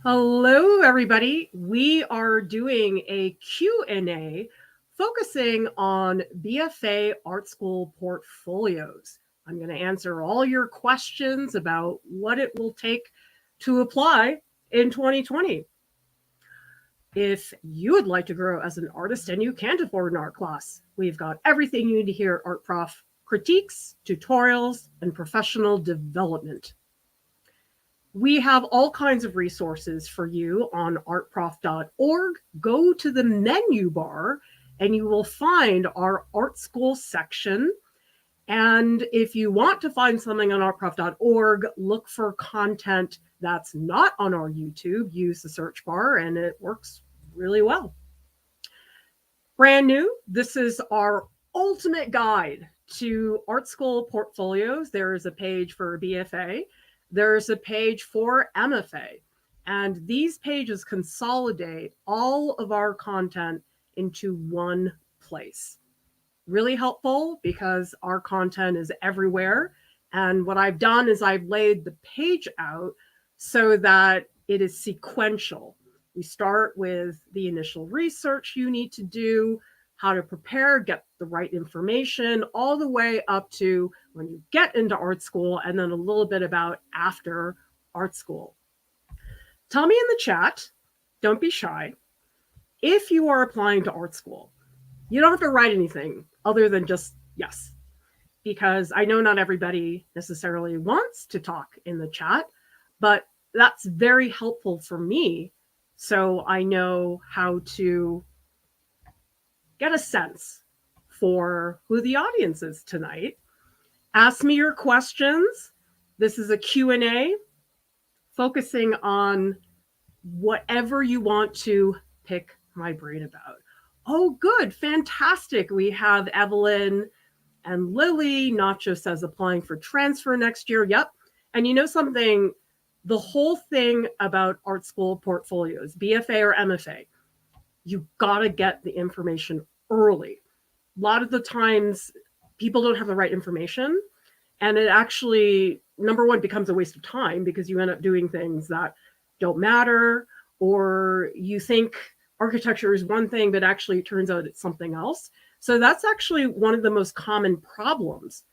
Hello, everybody. We are doing a Q&A focusing on BFA Art School portfolios. I'm going to answer all your questions about what it will take to apply in 2020. If you would like to grow as an artist and you can't afford an art class, we've got everything you need to hear at Art Prof: critiques, tutorials, and professional development. We have all kinds of resources for you on artprof.org. Go to the menu bar and you will find our art school section. And if you want to find something on artprof.org, look for content that's not on our YouTube. Use the search bar and it works really well. Brand new, this is our ultimate guide to art school portfolios. There is a page for BFA. There's a page for MFA, and these pages consolidate all of our content into one place. Really helpful because our content is everywhere. And what I've done is I've laid the page out so that it is sequential. We start with the initial research you need to do, how to prepare, get the right information, all the way up to when you get into art school, and then a little bit about after art school. Tell me in the chat, don't be shy, if you are applying to art school. You don't have to write anything other than just yes, because I know not everybody necessarily wants to talk in the chat, but that's very helpful for me, so I know how to get a sense for who the audience is tonight. Ask me your questions. This is a Q&A focusing on whatever you want to pick my brain about. Oh, good, fantastic. We have Evelyn and Lily. Nacho says applying for transfer next year. Yep. And you know something, the whole thing about art school portfolios, BFA or MFA, you gotta get the information early. A lot of the times people don't have the right information, and it actually, number one, becomes a waste of time because you end up doing things that don't matter, or you think architecture is one thing, but actually it turns out it's something else. So that's actually one of the most common problems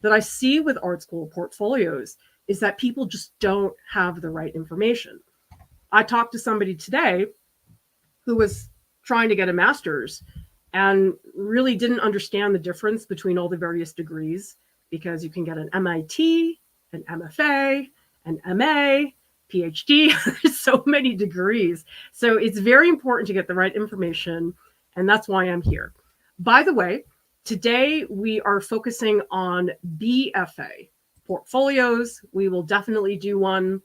that I see with art school portfolios, is that people just don't have the right information. I talked to somebody today who was trying to get a master's and really didn't understand the difference between all the various degrees, because you can get an MIT, an MFA, an MA, PhD. There's so many degrees. So it's very important to get the right information, and that's why I'm here. By the way, today we are focusing on BFA portfolios. We will definitely do one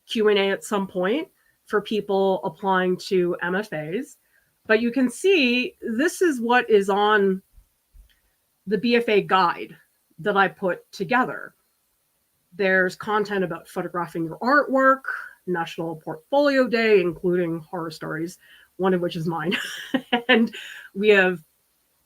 Q&A at some point for people applying to MFAs. But you can see this is what is on the BFA guide that I put together. There's content about photographing your artwork, National Portfolio Day, including horror stories, one of which is mine. And we have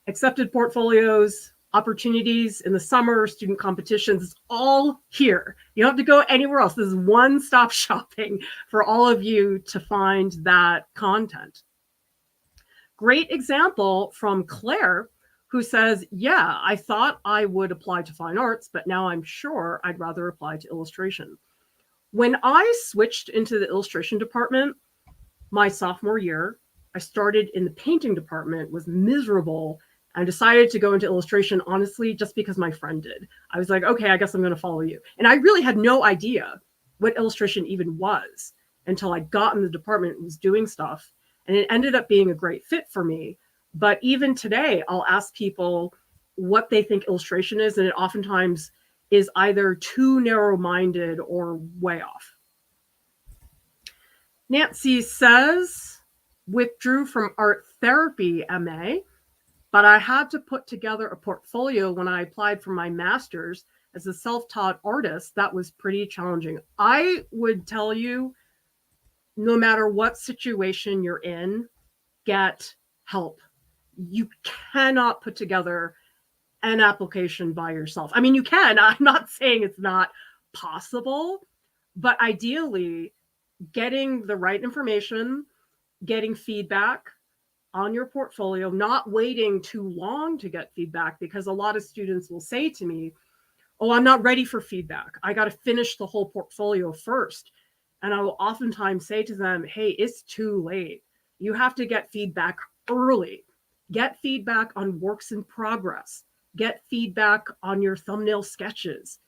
accepted portfolios, opportunities in the summer, student competitions. It's all here. You don't have to go anywhere else. This is one-stop shopping for all of you to find that content. Great example from Claire, who says, yeah, I thought I would apply to fine arts, but now I'm sure I'd rather apply to illustration. When I switched into the illustration department my sophomore year, I started in the painting department, was miserable, and decided to go into illustration, honestly, just because my friend did. I was like, okay, I guess I'm going to follow you. And I really had no idea what illustration even was until I got in the department and was doing stuff. And it ended up being a great fit for me. But even today, I'll ask people what they think illustration is, and it oftentimes is either too narrow-minded or way off. Nancy says, withdrew from art therapy MA, but I had to put together a portfolio when I applied for my master's as a self-taught artist. That was pretty challenging. I would tell you, no matter what situation you're in, get help. You cannot put together an application by yourself. I mean, you can. I'm not saying it's not possible, but ideally, getting the right information, getting feedback on your portfolio, not waiting too long to get feedback, because a lot of students will say to me, oh, I'm not ready for feedback. I got to finish the whole portfolio first. And I will oftentimes say to them, hey, it's too late. You have to get feedback early. Get feedback on works in progress. Get feedback on your thumbnail sketches.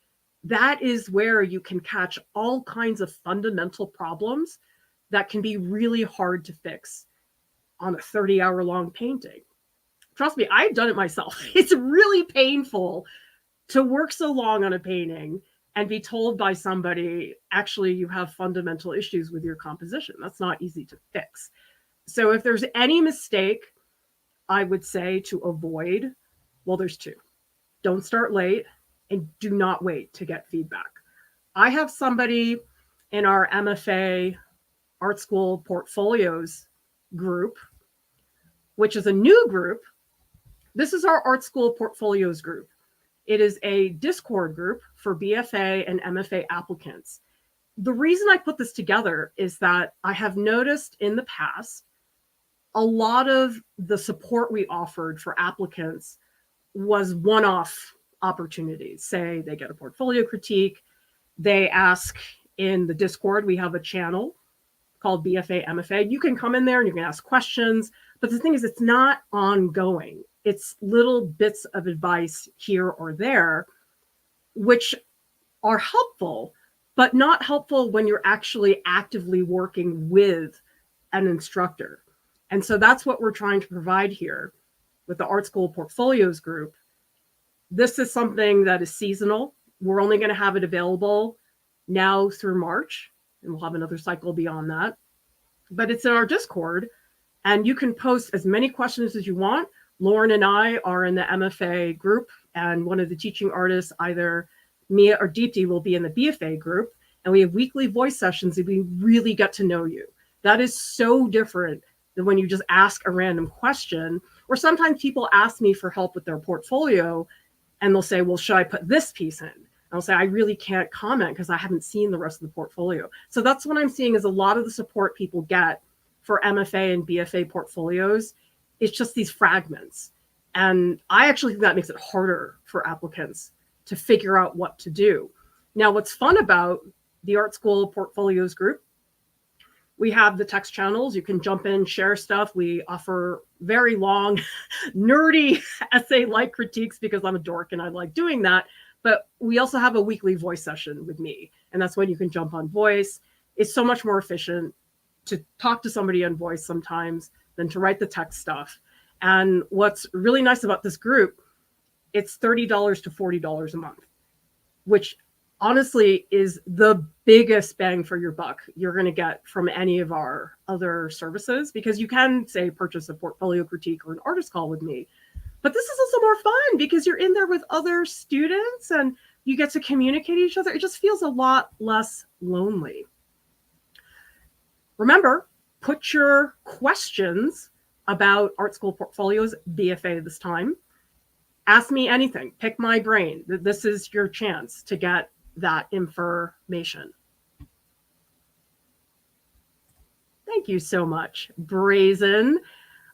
That is where you can catch all kinds of fundamental problems that can be really hard to fix on a 30-hour-long painting. Trust me, I've done it myself. It's really painful to work so long on a painting and be told by somebody, actually, you have fundamental issues with your composition. That's not easy to fix. So if there's any mistake, I would say to avoid, well, there's two. Don't start late and do not wait to get feedback. I have somebody in our MFA Art School Portfolios group, which is a new group. This is our Art School Portfolios group. It is a Discord group for BFA and MFA applicants. The reason I put this together is that I have noticed in the past, a lot of the support we offered for applicants was one-off opportunities. Say they get a portfolio critique, they ask in the Discord, we have a channel called BFA MFA. You can come in there and you can ask questions, but the thing is, it's not ongoing. It's little bits of advice here or there, which are helpful, but not helpful when you're actually actively working with an instructor. And so that's what we're trying to provide here with the Art School Portfolios group. This is something that is seasonal. We're only going to have it available now through March, and we'll have another cycle beyond that. But it's in our Discord, and you can post as many questions as you want. Lauren and I are in the MFA group, and one of the teaching artists, either Mia or Deepti, will be in the BFA group, and we have weekly voice sessions and we really get to know you. That is so different than when you just ask a random question, or sometimes people ask me for help with their portfolio and they'll say, well, should I put this piece in? And I'll say, I really can't comment because I haven't seen the rest of the portfolio. So that's what I'm seeing is a lot of the support people get for MFA and BFA portfolios. It's just these fragments. And I actually think that makes it harder for applicants to figure out what to do. Now, what's fun about the Art School Portfolios group, we have the text channels. You can jump in, share stuff. We offer very long, nerdy essay-like critiques because I'm a dork and I like doing that. But we also have a weekly voice session with me. And that's when you can jump on voice. It's so much more efficient to talk to somebody on voice sometimes than to write the text stuff. And what's really nice about this group, it's $30 to $40 a month, which honestly is the biggest bang for your buck you're going to get from any of our other services, because you can, say, purchase a portfolio critique or an artist call with me. But this is also more fun because you're in there with other students and you get to communicate each other. It just feels a lot less lonely. Remember, put your questions about Art School Portfolios, BFA this time. Ask me anything. Pick my brain. This is your chance to get that information. Thank you so much, Brazen.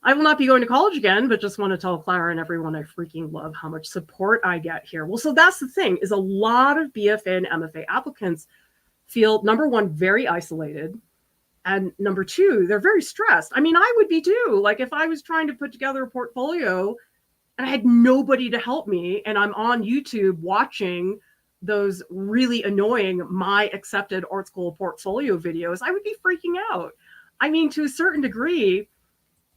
I will not be going to college again, but just want to tell Clara and everyone I freaking love how much support I get here. Well, so that's the thing, is a lot of BFA and MFA applicants feel, number one, very isolated. And number two, they're very stressed. I mean, I would be too. Like if I was trying to put together a portfolio and I had nobody to help me and I'm on YouTube watching those really annoying my accepted art school portfolio videos, I would be freaking out. I mean, to a certain degree,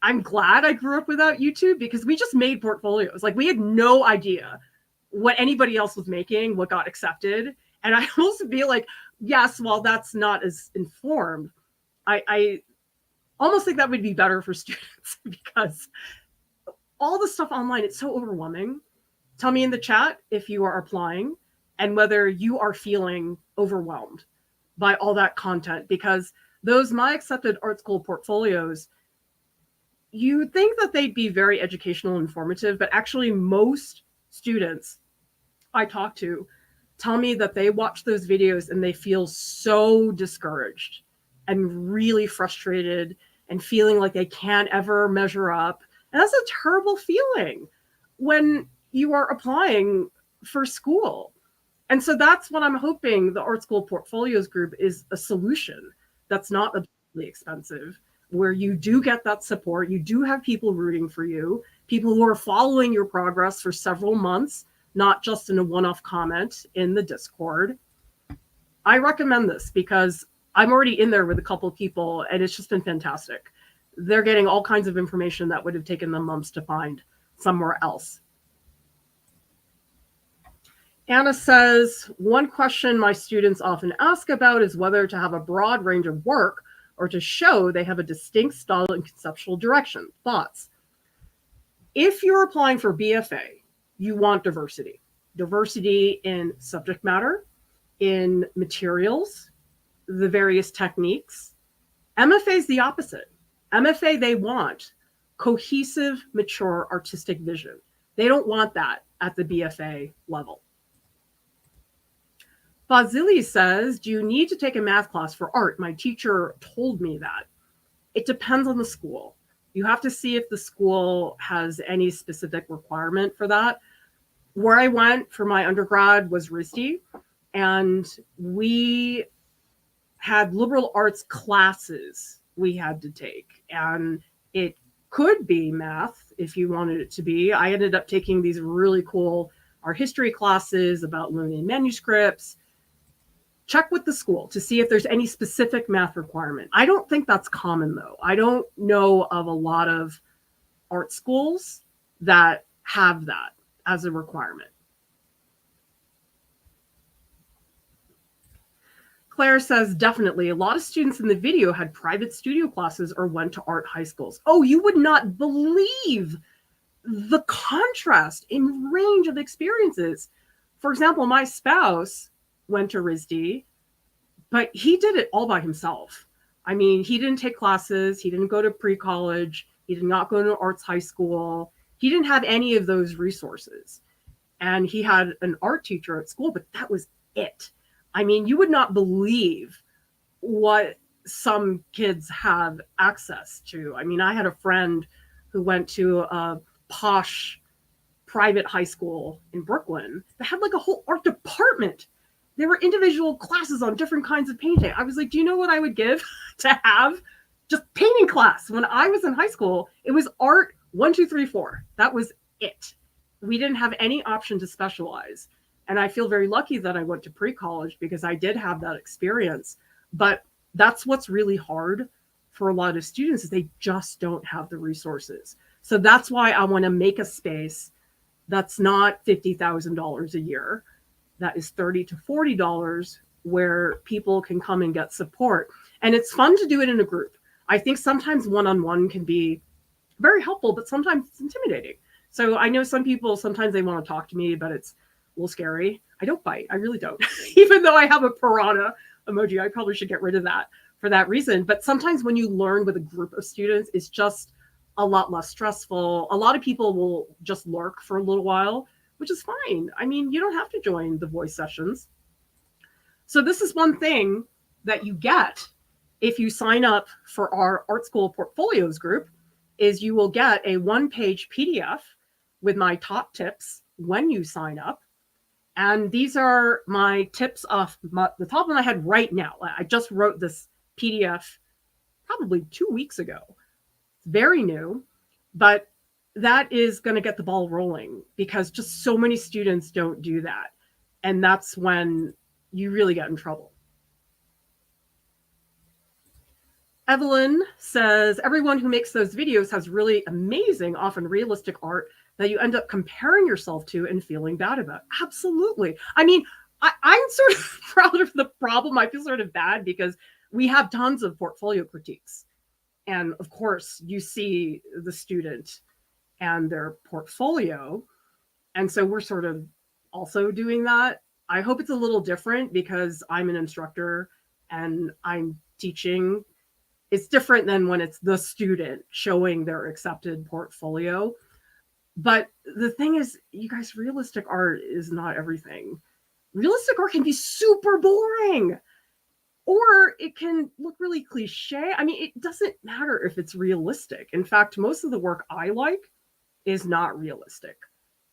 I'm glad I grew up without YouTube because we just made portfolios. Like we had no idea what anybody else was making, what got accepted. And I also feel like, yes, while that's not as informed, I almost think that would be better for students because all the stuff online, it's so overwhelming. Tell me in the chat if you are applying and whether you are feeling overwhelmed by all that content, because those my accepted art school portfolios, you think that they'd be very educational and informative, but actually most students I talk to tell me that they watch those videos and they feel so discouraged and really frustrated and feeling like they can't ever measure up. And that's a terrible feeling when you are applying for school. And so that's what I'm hoping the Art School Portfolios group is a solution that's not absurdly expensive, where you do get that support, you do have people rooting for you, people who are following your progress for several months, not just in a one-off comment in the Discord. I recommend this because I'm already in there with a couple of people and it's just been fantastic. They're getting all kinds of information that would have taken them months to find somewhere else. Anna says, one question my students often ask about is whether to have a broad range of work or to show they have a distinct style and conceptual direction. Thoughts? If you're applying for BFA, you want diversity. Diversity in subject matter, in materials, the various techniques. MFA is the opposite. MFA, they want cohesive, mature, artistic vision. They don't want that at the BFA level. Fazili says, do you need to take a math class for art? My teacher told me that. It depends on the school. You have to see if the school has any specific requirement for that. Where I went for my undergrad was RISD, and we had liberal arts classes we had to take. And it could be math if you wanted it to be. I ended up taking these really cool art history classes about learning manuscripts. Check with the school to see if there's any specific math requirement. I don't think that's common, though. I don't know of a lot of art schools that have that as a requirement. Claire says, definitely. A lot of students in the video had private studio classes or went to art high schools. Oh, you would not believe the contrast in range of experiences. For example, my spouse went to RISD, but he did it all by himself. I mean, he didn't take classes. He didn't go to pre-college. He did not go to arts high school. He didn't have any of those resources. And he had an art teacher at school, but that was it. I mean, you would not believe what some kids have access to. I mean, I had a friend who went to a posh private high school in Brooklyn that had like a whole art department. There were individual classes on different kinds of painting. I was like, do you know what I would give to have just painting class? When I was in high school, it was art 1, 2, 3, 4. That was it. We didn't have any option to specialize. And I feel very lucky that I went to pre-college because I did have that experience. But that's what's really hard for a lot of students is they just don't have the resources. So that's why I want to make a space that's not $50,000 a year. That is $30 to $40 where people can come and get support. And it's fun to do it in a group. I think sometimes one-on-one can be very helpful, but sometimes it's intimidating. So I know some people, sometimes they want to talk to me, but it's a little scary. I don't bite. I really don't. Even though I have a piranha emoji, I probably should get rid of that for that reason. But sometimes when you learn with a group of students, it's just a lot less stressful. A lot of people will just lurk for a little while, which is fine. I mean, you don't have to join the voice sessions. So this is one thing that you get if you sign up for our Art School Portfolios group is you will get a one-page PDF with my top tips when you sign up. And these are my tips off the top of my head right now. I just wrote this PDF probably 2 weeks ago. It's very new, but that is going to get the ball rolling because just so many students don't do that. And that's when you really get in trouble. Evelyn says, everyone who makes those videos has really amazing, often realistic art that you end up comparing yourself to and feeling bad about. Absolutely. I mean, I'm sort of proud of the problem. I feel sort of bad because we have tons of portfolio critiques. And of course, you see the student and their portfolio. And so we're sort of also doing that. I hope it's a little different because I'm an instructor and I'm teaching. It's different than when it's the student showing their accepted portfolio. But the thing is, you guys, realistic art is not everything. Realistic art can be super boring. Or it can look really cliche. I mean, it doesn't matter if it's realistic. In fact, most of the work I like is not realistic.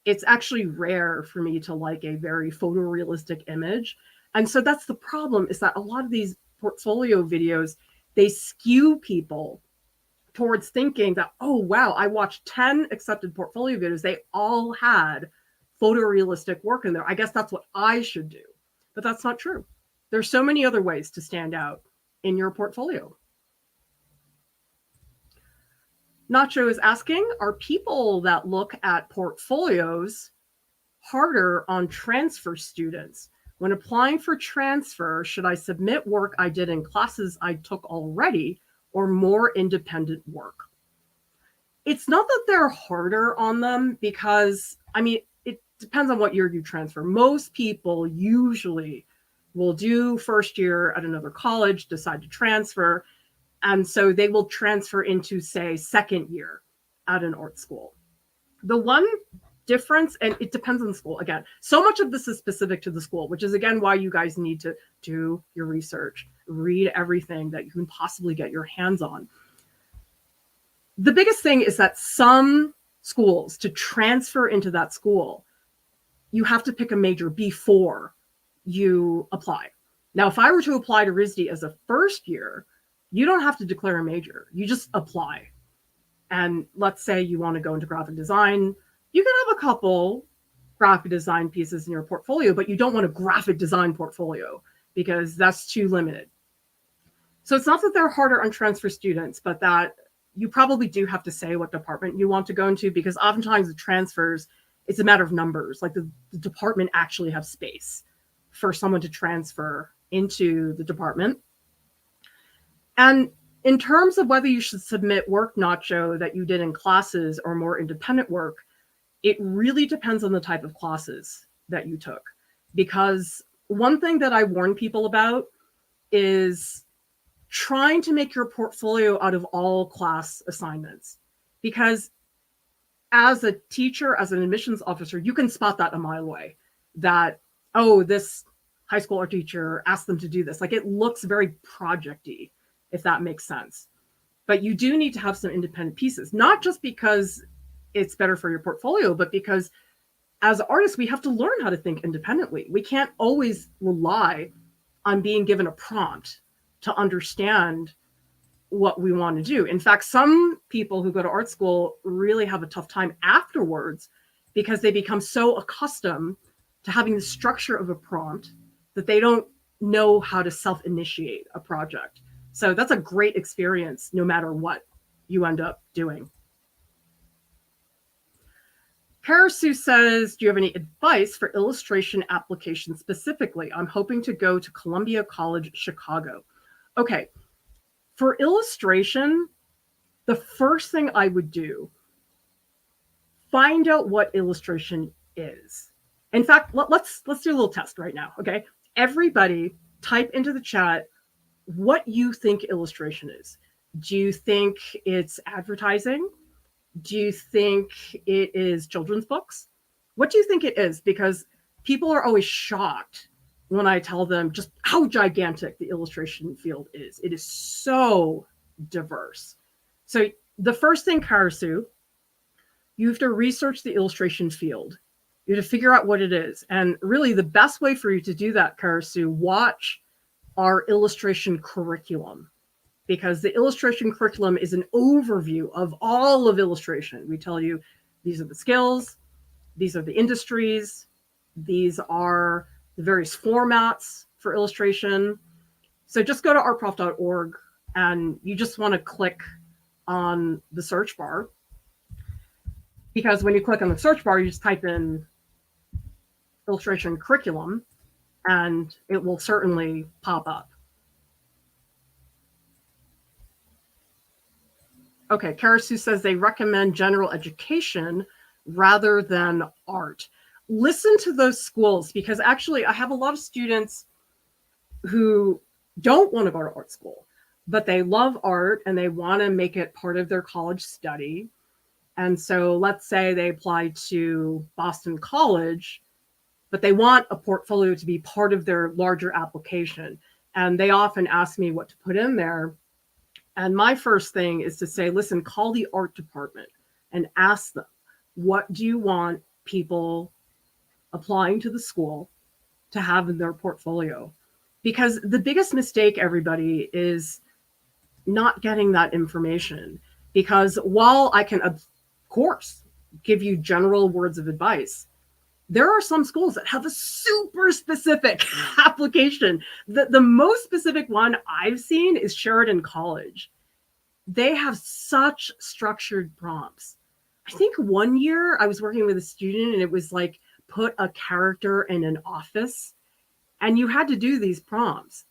It's actually rare for me to like a very photorealistic image. And so that's the problem, is that a lot of these portfolio videos, they skew people towards thinking that, oh, wow, I watched 10 accepted portfolio videos. They all had photorealistic work in there. I guess that's what I should do. But that's not true. There's so many other ways to stand out in your portfolio. Nacho is asking, are people that look at portfolios harder on transfer students? When applying for transfer, should I submit work I did in classes I took already or more independent work? It's not that they're harder on them, because, I mean, it depends on what year you transfer. Most people usually will do first year at another college, decide to transfer, and so they will transfer into, say, second year at an art school. The one difference, and it depends on the school, again, so much of this is specific to the school, which is, again, why you guys need to do your research, read everything that you can possibly get your hands on. The biggest thing is that some schools, to transfer into that school, you have to pick a major before you apply. Now, if I were to apply to RISD as a first year, you don't have to declare a major. You just apply. And let's say you want to go into graphic design. You can have a couple graphic design pieces in your portfolio, but you don't want a graphic design portfolio because that's too limited. So it's not that they're harder on transfer students, but that you probably do have to say what department you want to go into, because oftentimes the transfers, it's a matter of numbers. Like the department actually have space for someone to transfer into the department. And in terms of whether you should submit work, Nacho, that you did in classes or more independent work, it really depends on the type of classes that you took. Because one thing that I warn people about is trying to make your portfolio out of all class assignments. Because as a teacher, as an admissions officer, you can spot that a mile away, that, oh, this high school art teacher asked them to do this. Like, it looks very project-y, if that makes sense. But you do need to have some independent pieces, not just because it's better for your portfolio, but because as artists, we have to learn how to think independently. We can't always rely on being given a prompt to understand what we want to do. In fact, some people who go to art school really have a tough time afterwards because they become so accustomed to having the structure of a prompt that they don't know how to self-initiate a project. So that's a great experience no matter what you end up doing. Karasu says, do you have any advice for illustration application specifically? I'm hoping to go to Columbia College, Chicago. Okay, for illustration, the first thing I would do, find out what illustration is. In fact, let's do a little test right now, okay? Everybody type into the chat what you think illustration is. Do you think it's advertising? Do you think it is children's books? What do you think it is? Because people are always shocked when I tell them just how gigantic the illustration field is. It is so diverse. So the first thing, Karasu, you have to research the illustration field. You have to figure out what it is. And really the best way for you to do that, Karasu, watch our illustration curriculum, because the illustration curriculum is an overview of all of illustration. We tell you these are the skills, these are the industries, these are the various formats for illustration. So just go to artprof.org and you just want to click on the search bar, because when you click on the search bar, you just type in illustration curriculum and it will certainly pop up. Okay, Karasu says they recommend general education rather than art. Listen to those schools, because actually I have a lot of students who don't want to go to art school, but they love art and they want to make it part of their college study. And so let's say they apply to Boston College, but they want a portfolio to be part of their larger application. And they often ask me what to put in there. And my first thing is to say, listen, call the art department and ask them, what do you want people applying to the school to have in their portfolio? Because the biggest mistake, everybody, is not getting that information. Because while I can, of course, give you general words of advice, there are some schools that have a super specific application. The most specific one I've seen is Sheridan College. They have such structured prompts. I think one year I was working with a student and it was like, put a character in an office, and you had to do these prompts.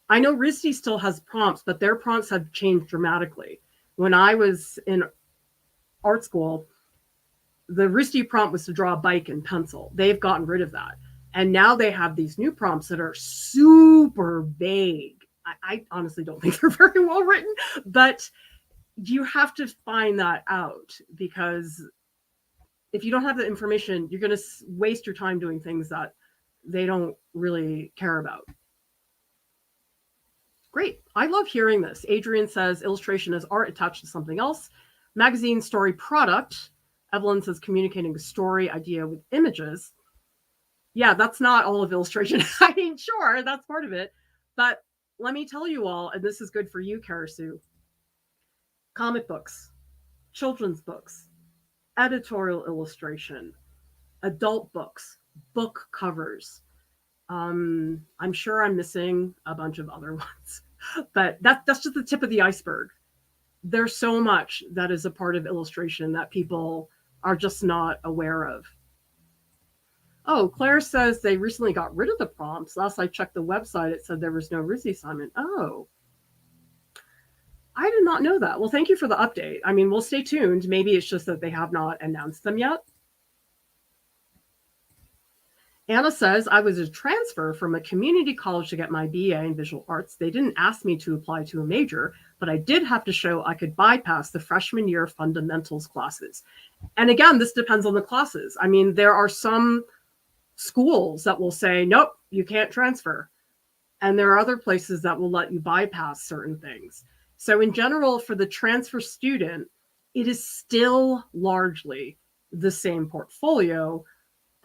I know RISD still has prompts, but their prompts have changed dramatically. When I was in art school, the RISD prompt was to draw a bike in pencil. They've gotten rid of that. And now they have these new prompts that are super vague. I honestly don't think they're very well written, but you have to find that out, because if you don't have the information, you're going to waste your time doing things that they don't really care about. Great. I love hearing this. Adrian says illustration is art attached to something else. Magazine story product. Evelyn says communicating a story idea with images. Yeah, that's not all of illustration. I mean, sure, that's part of it. But let me tell you all, and this is good for you, Karasu, comic books, children's books, editorial illustration, adult books, book covers. I'm sure I'm missing a bunch of other ones, but that's just the tip of the iceberg. There's so much that is a part of illustration that people are just not aware of. Oh, Claire says they recently got rid of the prompts. Last I checked the website, it said there was no RISD assignment. Oh, I did not know that. Well, thank you for the update. I mean, we'll stay tuned. Maybe it's just that they have not announced them yet. Anna says, I was a transfer from a community college to get my BA in visual arts. They didn't ask me to apply to a major, but I did have to show I could bypass the freshman year fundamentals classes. And again, this depends on the classes. I mean, there are some schools that will say, nope, you can't transfer. And there are other places that will let you bypass certain things. So in general, for the transfer student, it is still largely the same portfolio,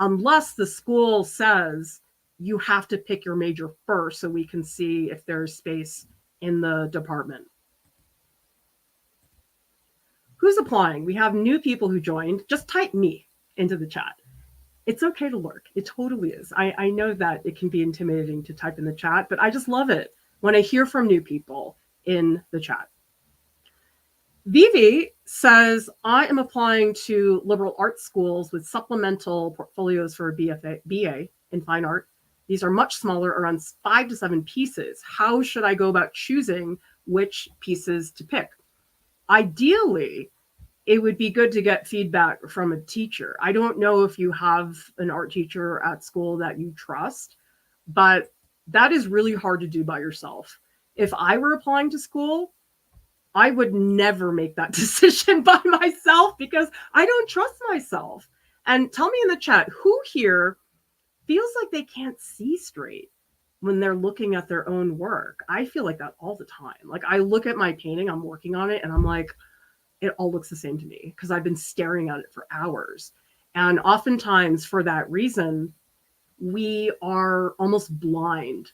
unless the school says you have to pick your major first so we can see if there's space in the department. Who's applying? We have new people who joined. Just type me into the chat. It's okay to lurk. It totally is. I know that it can be intimidating to type in the chat, but I just love it when I hear from new people in the chat. Vivi says, I am applying to liberal arts schools with supplemental portfolios for a BA in fine art. These are much smaller, around 5 to 7 pieces. How should I go about choosing which pieces to pick? Ideally, it would be good to get feedback from a teacher. I don't know if you have an art teacher at school that you trust, but that is really hard to do by yourself. If I were applying to school, I would never make that decision by myself because I don't trust myself. And tell me in the chat, who here feels like they can't see straight when they're looking at their own work? I feel like that all the time. Like I look at my painting, I'm working on it, and I'm like, it all looks the same to me because I've been staring at it for hours. And oftentimes for that reason, we are almost blind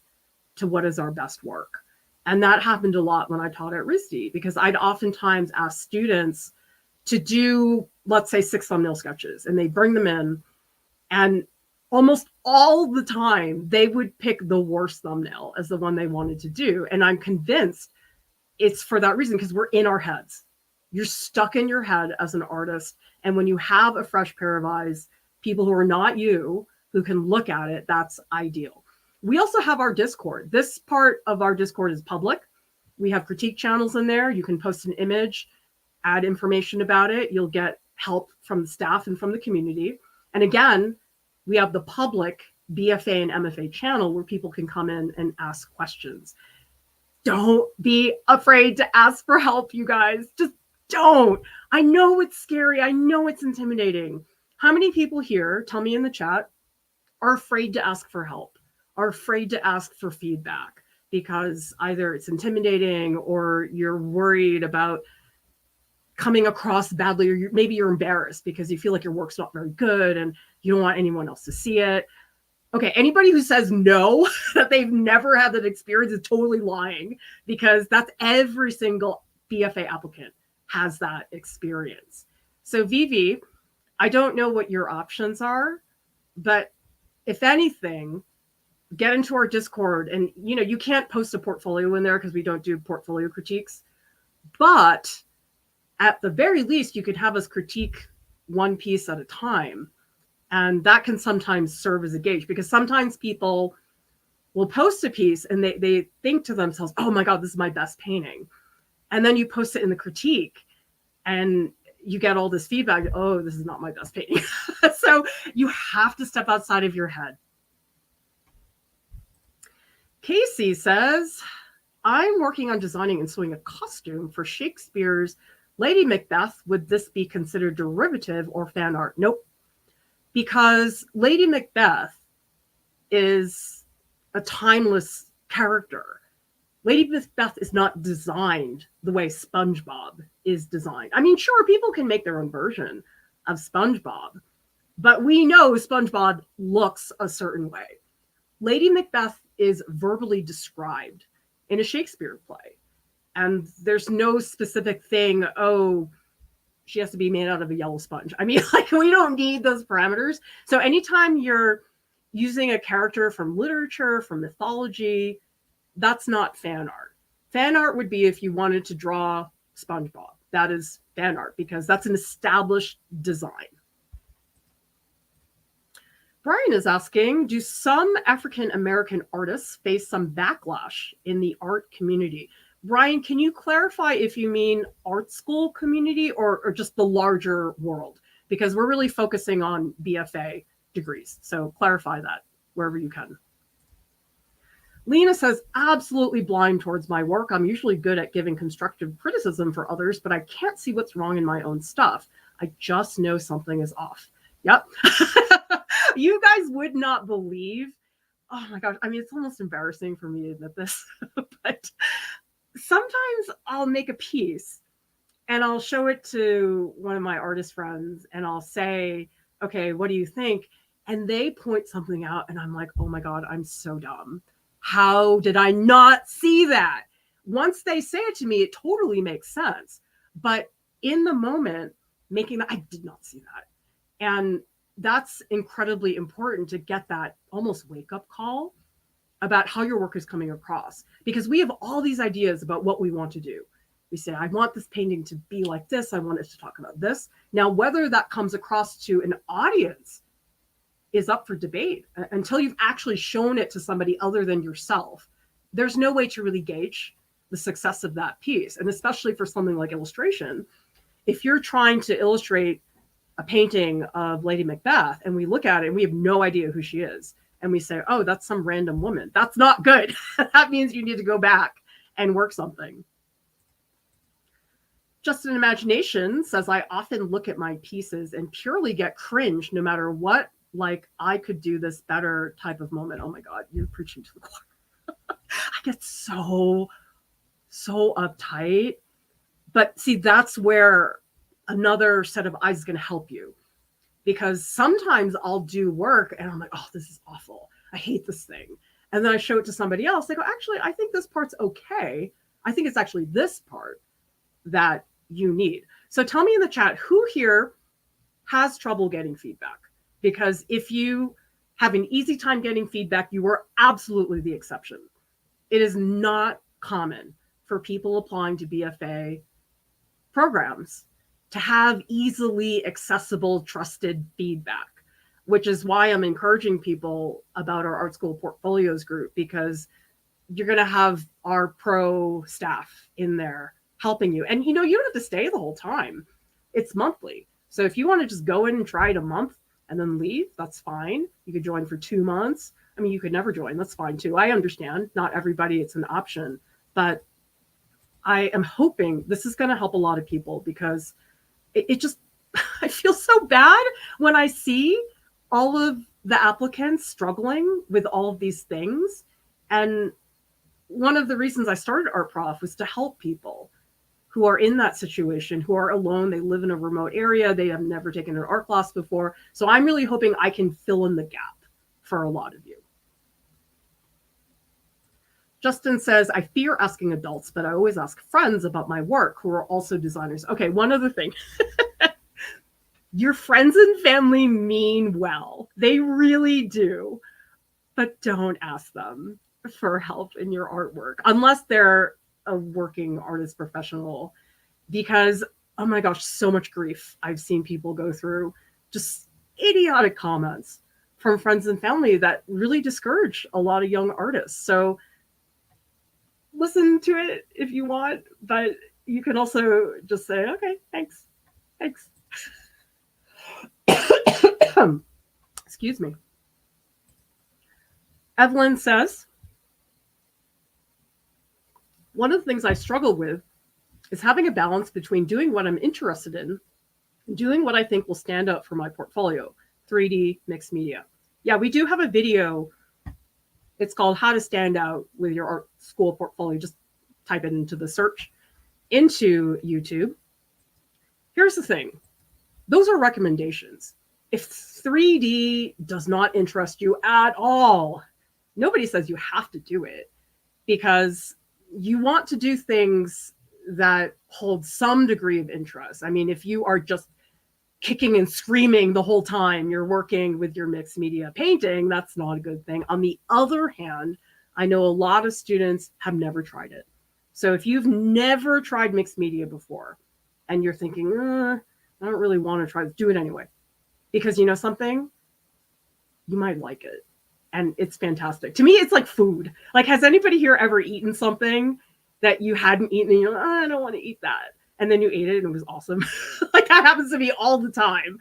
to what is our best work. And that happened a lot when I taught at RISD, because I'd oftentimes ask students to do, let's say, 6 thumbnail sketches, and they bring them in, and almost all the time they would pick the worst thumbnail as the one they wanted to do. And I'm convinced it's for that reason, because we're in our heads. You're stuck in your head as an artist. And when you have a fresh pair of eyes, people who are not you, who can look at it, that's ideal. We also have our Discord. This part of our Discord is public. We have critique channels in there. You can post an image, add information about it. You'll get help from the staff and from the community. And again, we have the public BFA and MFA channel where people can come in and ask questions. Don't be afraid to ask for help, you guys. Just don't. I know it's scary. I know it's intimidating. How many people here, tell me in the chat, are afraid to ask for help, are afraid to ask for feedback? because either it's intimidating or you're worried about coming across badly, or maybe you're embarrassed because you feel like your work's not very good and you don't want anyone else to see it. Okay, anybody who says no, that they've never had that experience is totally lying, because that's every single BFA applicant has that experience. So Vivi, I don't know what your options are, but if anything, get into our Discord, and you can't post a portfolio in there because we don't do portfolio critiques, but at the very least, you could have us critique one piece at a time. And that can sometimes serve as a gauge, because sometimes people will post a piece and they think to themselves, oh my God, this is my best painting. And then you post it in the critique and you get all this feedback. Oh, this is not my best painting. So you have to step outside of your head. Casey says, I'm working on designing and sewing a costume for Shakespeare's Lady Macbeth. Would this be considered derivative or fan art? Nope. Because Lady Macbeth is a timeless character. Lady Macbeth is not designed the way SpongeBob is designed. I mean, sure, people can make their own version of SpongeBob, but we know SpongeBob looks a certain way. Lady Macbeth is verbally described in a Shakespeare play. And there's no specific thing, oh, she has to be made out of a yellow sponge. I mean, like, we don't need those parameters. So anytime you're using a character from literature, from mythology, that's not fan art. Fan art would be if you wanted to draw SpongeBob. That is fan art, because that's an established design. Brian is asking, do some African American artists face some backlash in the art community? Brian, can you clarify if you mean art school community or just the larger world? Because we're really focusing on BFA degrees. So clarify that wherever you can. Lena says, absolutely blind towards my work. I'm usually good at giving constructive criticism for others, but I can't see what's wrong in my own stuff. I just know something is off. Yep. You guys would not believe. Oh my gosh. I mean, it's almost embarrassing for me to admit this, but sometimes I'll make a piece and I'll show it to one of my artist friends and I'll say, okay, what do you think? And they point something out and I'm like, oh my God, I'm so dumb. How did I not see that? Once they say it to me, it totally makes sense. But in the moment, making that, I did not see that. And that's incredibly important, to get that almost wake-up call about how your work is coming across, because we have all these ideas about what we want to do. We say, I want this painting to be like this. I want it to talk about this. Now, whether that comes across to an audience is up for debate. Until you've actually shown it to somebody other than yourself, there's no way to really gauge the success of that piece. And especially for something like illustration, if you're trying to illustrate a painting of Lady Macbeth and we look at it and we have no idea who she is, and we say, oh, that's some random woman, that's not good. That means you need to go back and work something. Just an Imagination says, I often look at my pieces and purely get cringe no matter what, like I could do this better type of moment. Oh my God, you're preaching to the choir. I get so uptight. But see, that's where another set of eyes is going to help you. Because sometimes I'll do work and I'm like, oh, this is awful. I hate this thing. And then I show it to somebody else. They go, actually, I think this part's okay. I think it's actually this part that you need. So tell me in the chat, who here has trouble getting feedback? Because if you have an easy time getting feedback, you are absolutely the exception. It is not common for people applying to BFA programs to have easily accessible, trusted feedback, which is why I'm encouraging people about our Art School Portfolios group, because you're going to have our pro staff in there helping you. And, you don't have to stay the whole time. It's monthly. So if you want to just go in and try it a month and then leave, that's fine. You could join for 2 months. I mean, you could never join. That's fine too. I understand. Not everybody, it's an option. But I am hoping this is going to help a lot of people, because it just, I feel so bad when I see all of the applicants struggling with all of these things. And one of the reasons I started Art Prof was to help people who are in that situation, who are alone, they live in a remote area, they have never taken an art class before. So I'm really hoping I can fill in the gap for a lot of you. Justin says, I fear asking adults, but I always ask friends about my work who are also designers. Okay, one other thing. Your friends and family mean well. They really do. But don't ask them for help in your artwork unless they're a working artist professional, because oh my gosh, so much grief I've seen people go through, just idiotic comments from friends and family that really discourage a lot of young artists. So listen to it if you want, but you can also just say, okay, thanks. Excuse me. Evelyn says, one of the things I struggle with is having a balance between doing what I'm interested in and doing what I think will stand out for my portfolio, 3D mixed media. Yeah, we do have a video. It's called How to Stand Out with Your Art School Portfolio. Just type it into the search into YouTube. Here's the thing. Those are recommendations. If 3D does not interest you at all, nobody says you have to do it, because you want to do things that hold some degree of interest. I mean, if you are just kicking and screaming the whole time you're working with your mixed media painting, that's not a good thing. On the other hand, I know a lot of students have never tried it. So if you've never tried mixed media before and you're thinking, I don't really want to try this, do it anyway. Because you know something? You might like it. And it's fantastic. To me, it's like food. Like, has anybody here ever eaten something that you hadn't eaten and you're like, I don't want to eat that? And then you ate it and it was awesome. Like, that happens to me all the time.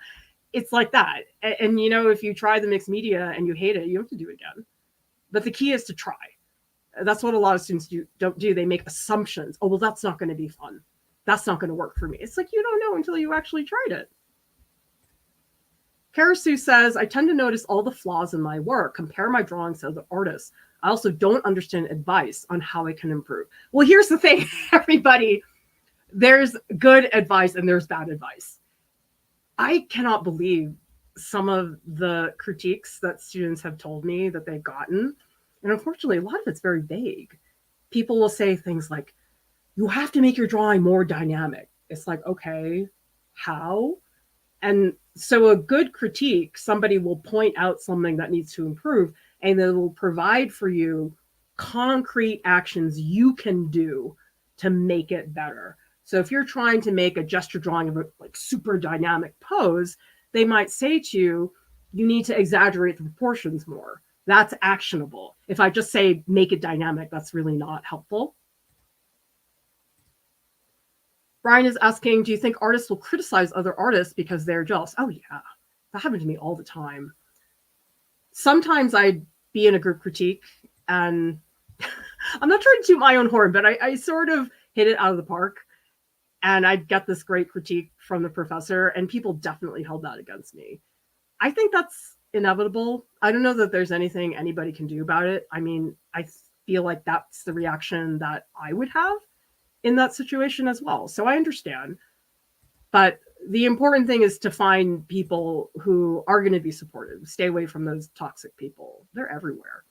It's like that. And you know, if you try the mixed media and you hate it, you have to do it again. But the key is to try. That's what a lot of students don't do. They make assumptions. Oh, well, that's not going to be fun. That's not going to work for me. It's like, you don't know until you actually tried it. Karasu says, I tend to notice all the flaws in my work, compare my drawings to other artists. I also don't understand advice on how I can improve. Well, here's the thing, everybody. There's good advice and there's bad advice. I cannot believe some of the critiques that students have told me that they've gotten. And unfortunately, a lot of it's very vague. People will say things like, you have to make your drawing more dynamic. It's like, okay, how? And so a good critique, somebody will point out something that needs to improve, and they will provide for you concrete actions you can do to make it better. So if you're trying to make a gesture drawing of a like super dynamic pose, they might say to you, you need to exaggerate the proportions more. That's actionable. If I just say make it dynamic, that's really not helpful. Brian is asking, do you think artists will criticize other artists because they're jealous? Oh, yeah. That happened to me all the time. Sometimes I'd be in a group critique, and I'm not trying to toot my own horn, but I sort of hit it out of the park, and I'd get this great critique from the professor, and people definitely held that against me. I think that's inevitable. I don't know that there's anything anybody can do about it. I mean, I feel like that's the reaction that I would have in that situation as well. So I understand. But the important thing is to find people who are going to be supportive. Stay away from those toxic people. They're everywhere.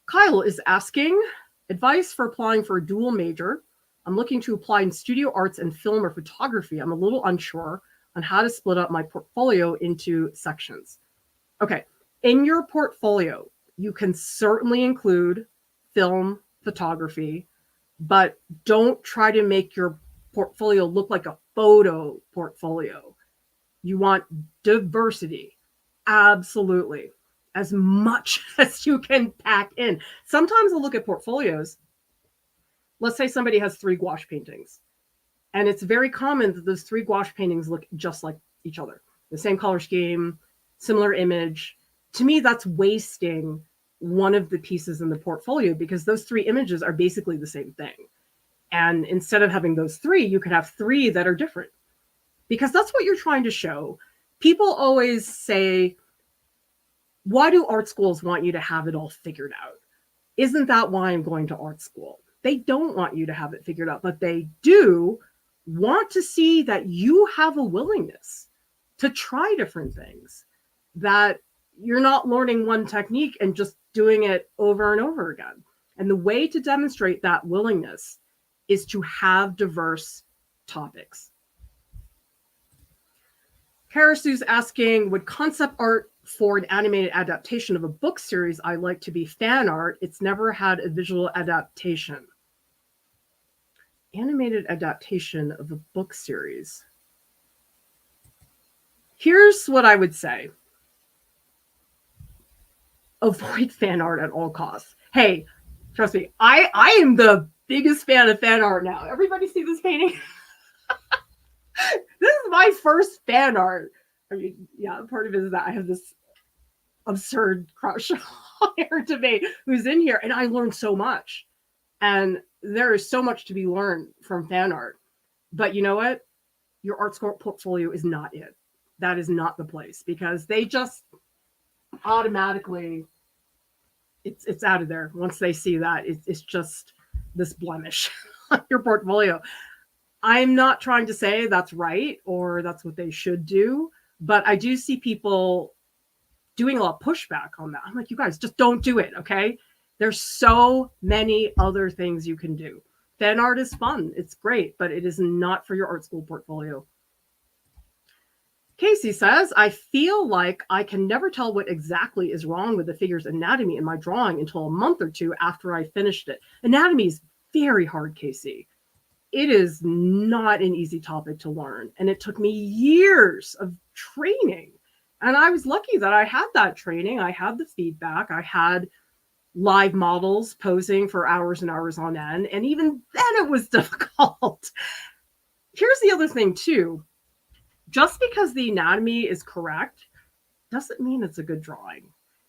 Kyle is asking, advice for applying for a dual major. I'm looking to apply in studio arts and film or photography. I'm a little unsure on how to split up my portfolio into sections. Okay, in your portfolio, you can certainly include film, photography, but don't try to make your portfolio look like a photo portfolio. You want diversity, absolutely, as much as you can pack in. Sometimes I'll look at portfolios. Let's say somebody has 3 gouache paintings, and it's very common that those 3 gouache paintings look just like each other. The same color scheme, similar image. To me, that's wasting one of the pieces in the portfolio, because those 3 images are basically the same thing. And instead of having those 3, you could have 3 that are different, because that's what you're trying to show. People always say, why do art schools want you to have it all figured out? Isn't that why I'm going to art school? They don't want you to have it figured out, but they do want to see that you have a willingness to try different things, that you're not learning one technique and just doing it over and over again. And the way to demonstrate that willingness is to have diverse topics. Karasu's asking, would concept art for an animated adaptation of a book series I like to be fan art? It's never had a visual adaptation. Animated adaptation of a book series. Here's what I would say. Avoid fan art at all costs. Hey, trust me, I am the biggest fan of fan art now. Everybody see this painting? This is my first fan art. I mean, yeah, part of it is that I have this absurd crush on Aaron Debate who's in here, and I learned so much. And there is so much to be learned from fan art. But you know what? Your art school portfolio is not it. That is not the place, because they just automatically, it's out of there. Once they see that, it's just this blemish on your portfolio. I'm not trying to say that's right or that's what they should do, but I do see people doing a lot of pushback on that. I'm like, you guys, just don't do it, okay? There's so many other things you can do. Fan art is fun. It's great, but it is not for your art school portfolio. Casey says, I feel like I can never tell what exactly is wrong with the figure's anatomy in my drawing until a month or two after I finished it. Anatomy is very hard, Casey. It is not an easy topic to learn, and it took me years of training. And I was lucky that I had that training. I had the feedback. I had live models posing for hours and hours on end. And even then it was difficult. Here's the other thing too. Just because the anatomy is correct doesn't mean it's a good drawing.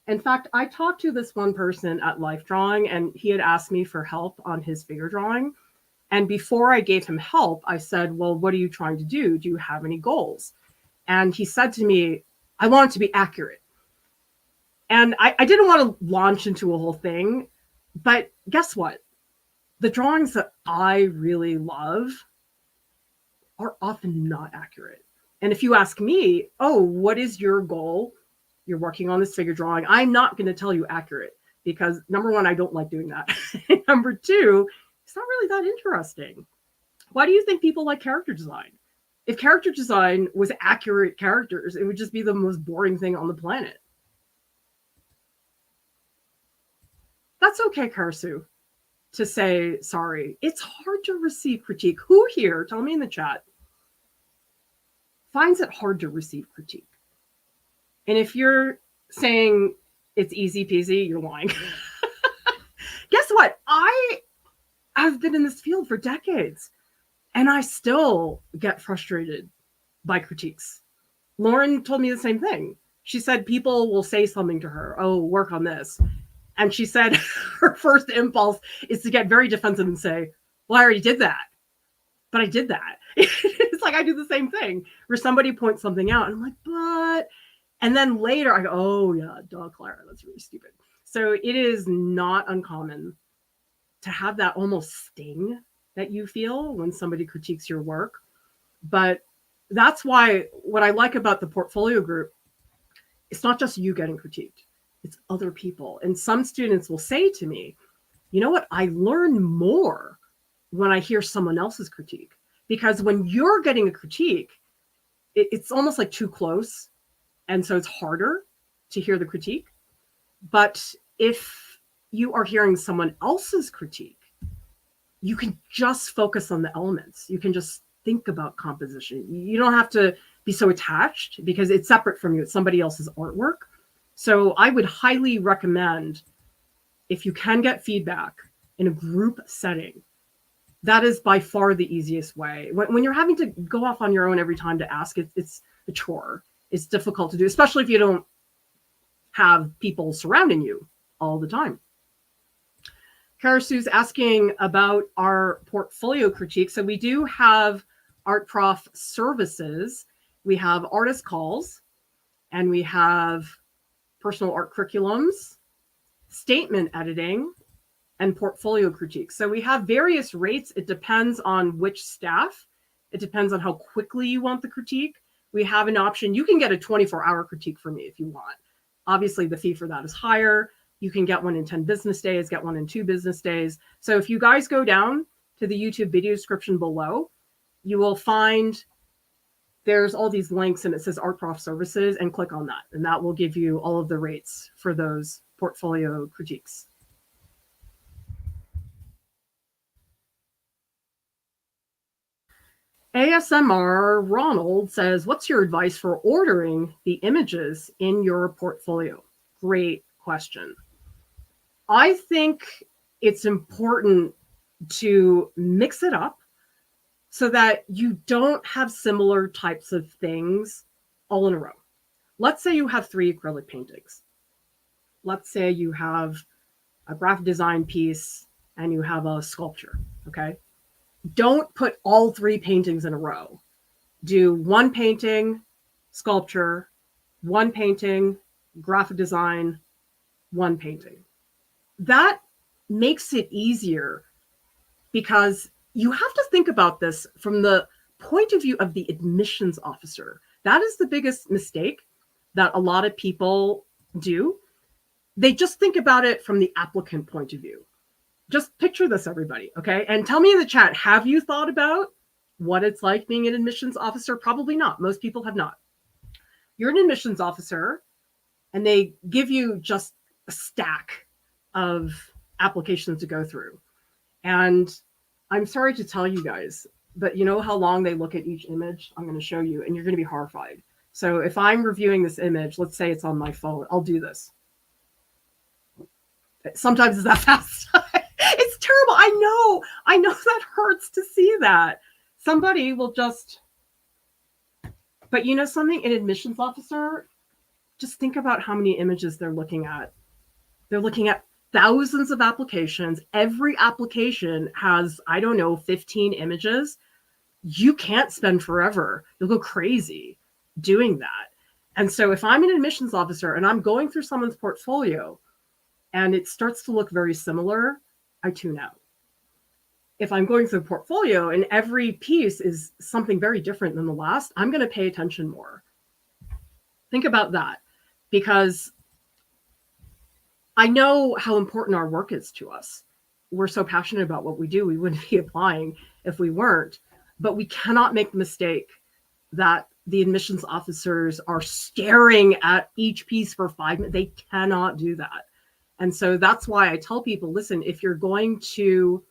In fact, I talked to this one person at Life Drawing, and he had asked me for help on his figure drawing. And before I gave him help, I said, well, what are you trying to do? Do you have any goals? And he said to me, I want it to be accurate. And I didn't want to launch into a whole thing, but guess what? The drawings that I really love are often not accurate. And if you ask me, oh, what is your goal? You're working on this figure drawing. I'm not going to tell you accurate, because number one, I don't like doing that. Number two, it's not really that interesting. Why do you think people like character design? If character design was accurate characters, it would just be the most boring thing on the planet. That's okay, Karasu, to say sorry. It's hard to receive critique. Who here, tell me in the chat, finds it hard to receive critique? And if you're saying it's easy peasy, you're lying. Guess what? I've been in this field for decades, and I still get frustrated by critiques. Lauren told me the same thing. She said people will say something to her, oh, work on this. And she said her first impulse is to get very defensive and say, well, I already did that. But I did that. It's like I do the same thing where somebody points something out and I'm like, but, and then later I go, oh yeah, duh, Clara, that's really stupid. So it is not uncommon to have that almost sting that you feel when somebody critiques your work. But that's why what I like about the portfolio group, it's not just you getting critiqued, it's other people. And some students will say to me, you know what, I learn more when I hear someone else's critique, because when you're getting a critique, it's almost like too close. And so it's harder to hear the critique. But if you are hearing someone else's critique, you can just focus on the elements. You can just think about composition. You don't have to be so attached because it's separate from you. It's somebody else's artwork. So I would highly recommend, if you can get feedback in a group setting, that is by far the easiest way. When you're having to go off on your own every time to ask, it's a chore. It's difficult to do, especially if you don't have people surrounding you all the time. Karasu's asking about our portfolio critique. So we do have Art Prof services. We have artist calls, and we have personal art curriculums, statement editing, and portfolio critiques. So we have various rates. It depends on which staff. It depends on how quickly you want the critique. We have an option. You can get a 24-hour critique from me if you want. Obviously, the fee for that is higher. You can get one in 10 business days, get one in 2 business days. So if you guys go down to the YouTube video description below, you will find there's all these links and it says Art Prof Services, and click on that. And that will give you all of the rates for those portfolio critiques. ASMR Ronald says, what's your advice for ordering the images in your portfolio? Great question. I think it's important to mix it up so that you don't have similar types of things all in a row. Let's say you have 3 acrylic paintings. Let's say you have a graphic design piece and you have a sculpture, okay? Don't put all 3 paintings in a row. Do 1 painting, sculpture, 1 painting, graphic design, 1 painting. That makes it easier because you have to think about this from the point of view of the admissions officer. That is the biggest mistake that a lot of people do. They just think about it from the applicant point of view. Just picture this, everybody, okay? And tell me in the chat, have you thought about what it's like being an admissions officer? Probably not. Most people have not. You're an admissions officer, and they give you just a stack of applications to go through. And I'm sorry to tell you guys, but you know how long they look at each image? I'm going to show you, and you're going to be horrified. So if I'm reviewing this image, let's say it's on my phone, I'll do this. Sometimes it's that fast. It's terrible. I know that hurts to see that. Somebody will just, but you know something, an admissions officer, just think about how many images they're looking at. They're looking at thousands of applications. Every application has, I don't know, 15 images. You can't spend forever. You'll go crazy doing that. And so if I'm an admissions officer and I'm going through someone's portfolio and it starts to look very similar, I tune out. If I'm going through a portfolio and every piece is something very different than the last, I'm going to pay attention more. Think about that, because I know how important our work is to us. We're so passionate about what we do. We wouldn't be applying if we weren't, but we cannot make the mistake that the admissions officers are staring at each piece for 5 minutes. They cannot do that. And so that's why I tell people, listen, if you're going to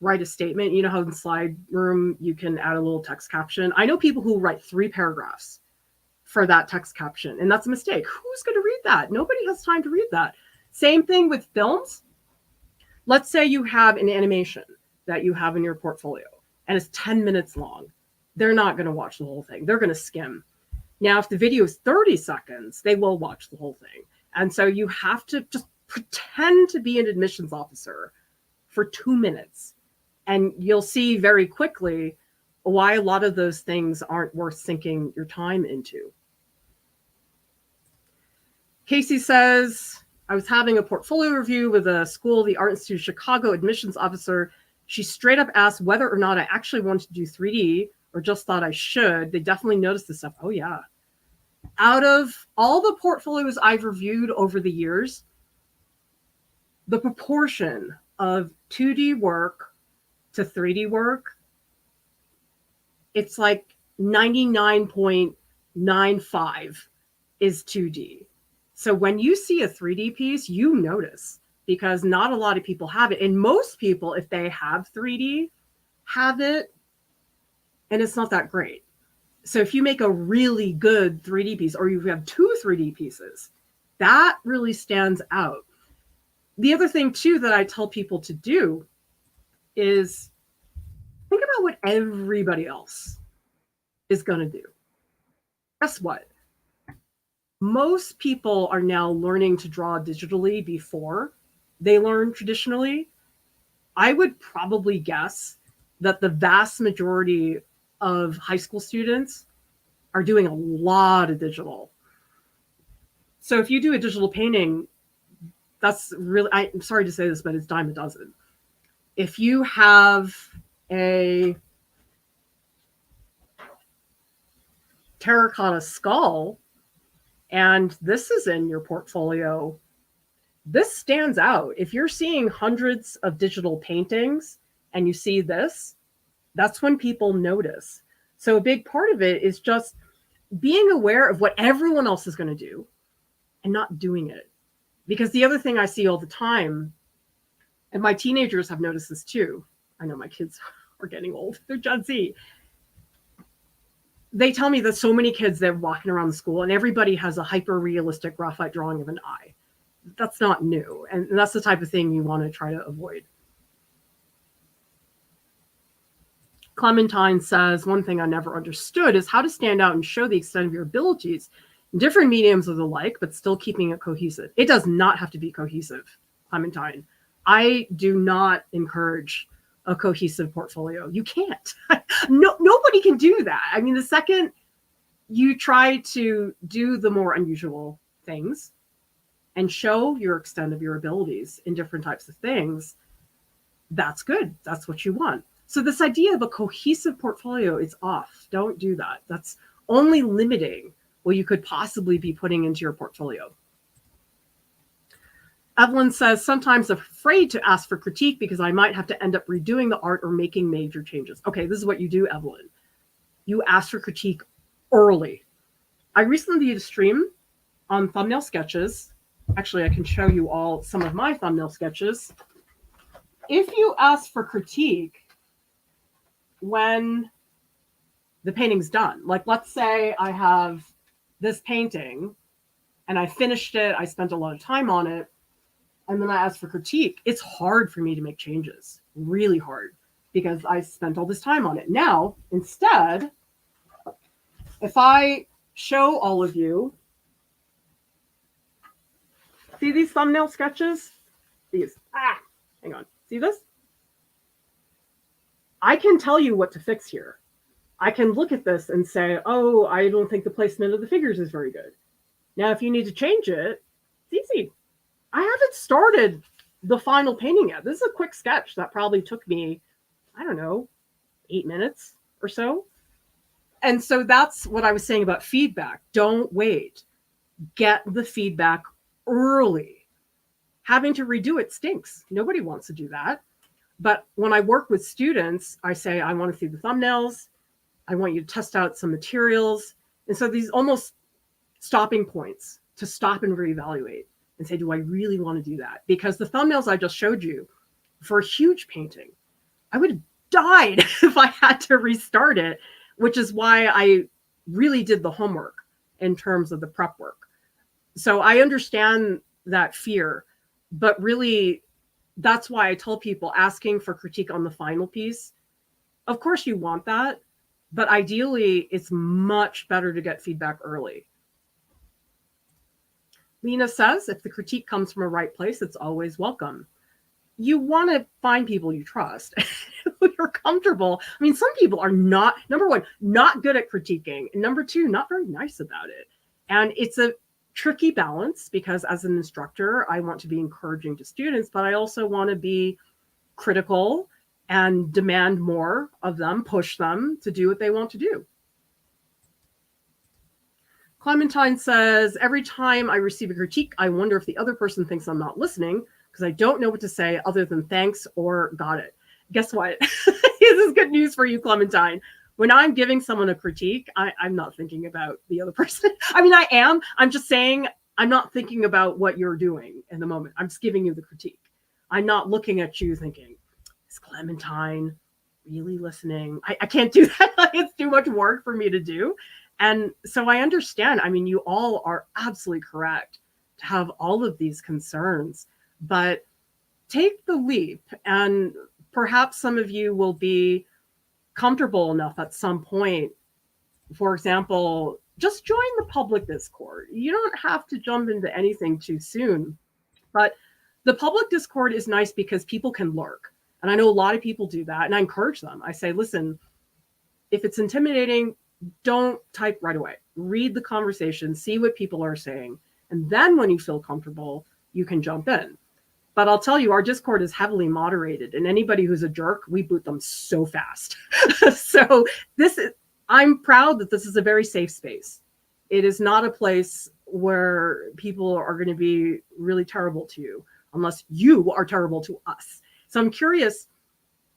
write a statement, you know how in slide room you can add a little text caption. I know people who write 3 paragraphs for that text caption, and that's a mistake. Who's going to read that? Nobody has time to read that. Same thing with films. Let's say you have an animation that you have in your portfolio and it's 10 minutes long. They're not going to watch the whole thing. They're going to skim. Now, if the video is 30 seconds, they will watch the whole thing. And so you have to just pretend to be an admissions officer for 2 minutes. And you'll see very quickly why a lot of those things aren't worth sinking your time into. Casey says, I was having a portfolio review with a school, the Art Institute of Chicago admissions officer. She straight up asked whether or not I actually wanted to do 3D or just thought I should. They definitely noticed this stuff. Oh, yeah. Out of all the portfolios I've reviewed over the years, the proportion of 2D work to 3D work, it's like 99.95 is 2D. So when you see a 3D piece, you notice, because not a lot of people have it. And most people, if they have 3D, have it, and it's not that great. So if you make a really good 3D piece, or you have 2 3D pieces, that really stands out. The other thing, too, that I tell people to do is think about what everybody else is going to do. Guess what? Most people are now learning to draw digitally before they learn traditionally. I would probably guess that the vast majority of high school students are doing a lot of digital. So if you do a digital painting, That's really, I'm sorry to say this, but it's dime a dozen. If you have a terracotta skull and this is in your portfolio, this stands out. If you're seeing hundreds of digital paintings and you see this, that's when people notice. So a big part of it is just being aware of what everyone else is going to do and not doing it. Because the other thing I see all the time, and my teenagers have noticed this too. I know my kids are getting old. They're Gen Z. They tell me that so many kids, they're walking around the school and everybody has a hyper realistic graphite drawing of an eye. That's not new. And that's the type of thing you want to try to avoid. Clementine says, one thing I never understood is how to stand out and show the extent of your abilities in different mediums of the like, but still keeping it cohesive. It does not have to be cohesive, Clementine. I do not encourage a cohesive portfolio. You can't. Nobody can do that. I mean, the second you try to do the more unusual things and show your extent of your abilities in different types of things, that's good. That's what you want. So this idea of a cohesive portfolio is off. Don't do that. That's only limiting what you could possibly be putting into your portfolio. Evelyn says, sometimes I'm afraid to ask for critique because I might have to end up redoing the art or making major changes. Okay, this is what you do, Evelyn. You ask for critique early. I recently did a stream on thumbnail sketches. Actually, I can show you all some of my thumbnail sketches. If you ask for critique when the painting's done, like let's say I have this painting and I finished it, I spent a lot of time on it, and then I ask for critique, it's hard for me to make changes, really hard, because I spent all this time on it. Now, instead, if I show all of you, see these thumbnail sketches? These, hang on, see this? I can tell you what to fix here. I can look at this and say, oh, I don't think the placement of the figures is very good. Now, if you need to change it, it's easy. I haven't started the final painting yet. This is a quick sketch that probably took me, I don't know, 8 minutes or so. And so that's what I was saying about feedback. Don't wait. Get the feedback early. Having to redo it stinks. Nobody wants to do that. But when I work with students, I say, I want to see the thumbnails. I want you to test out some materials. And so these almost stopping points to stop and reevaluate and say, do I really want to do that? Because the thumbnails I just showed you for a huge painting, I would have died if I had to restart it, which is why I really did the homework in terms of the prep work. So I understand that fear, but really, that's why I tell people asking for critique on the final piece. Of course you want that, but ideally it's much better to get feedback early. Lena says, if the critique comes from a right place, it's always welcome. You want to find people you trust, who you're comfortable. I mean, some people are not, number one, not good at critiquing, and number two, not very nice about it. And it's a tricky balance because as an instructor, I want to be encouraging to students, but I also want to be critical and demand more of them, push them to do what they want to do. Clementine says, every time I receive a critique, I wonder if the other person thinks I'm not listening because I don't know what to say other than thanks or got it. Guess what? This is good news for you, Clementine. When I'm giving someone a critique, I'm not thinking about the other person. I mean, I am. I'm just saying I'm not thinking about what you're doing in the moment. I'm just giving you the critique. I'm not looking at you thinking, is Clementine really listening? I can't do that. It's too much work for me to do. And so I understand. I mean, you all are absolutely correct to have all of these concerns, but take the leap. And perhaps some of you will be comfortable enough at some point, for example, just join the public Discord. You don't have to jump into anything too soon, but the public Discord is nice because people can lurk. And I know a lot of people do that, and I encourage them. I say, listen, if it's intimidating, don't type right away. Read the conversation, see what people are saying. And then when you feel comfortable, you can jump in. But I'll tell you, our Discord is heavily moderated, and anybody who's a jerk, we boot them so fast. So I'm proud that this is a very safe space. It is not a place where people are going to be really terrible to you unless you are terrible to us. So I'm curious,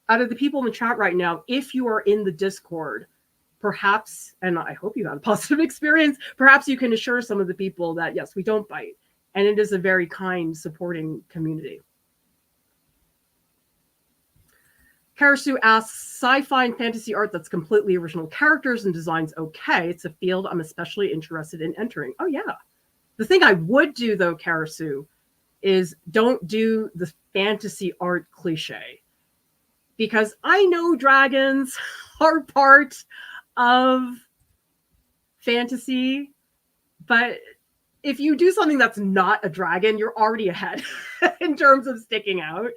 out of the people in the chat right now, if you are in the Discord, perhaps, and I hope you had a positive experience, perhaps you can assure some of the people that, yes, we don't bite. And it is a very kind, supporting community. Karasu asks, sci-fi and fantasy art that's completely original characters and designs okay. It's a field I'm especially interested in entering. Oh, yeah. The thing I would do, though, Karasu, is don't do the fantasy art cliche. Because I know dragons are part of fantasy, but if you do something that's not a dragon, you're already ahead in terms of sticking out.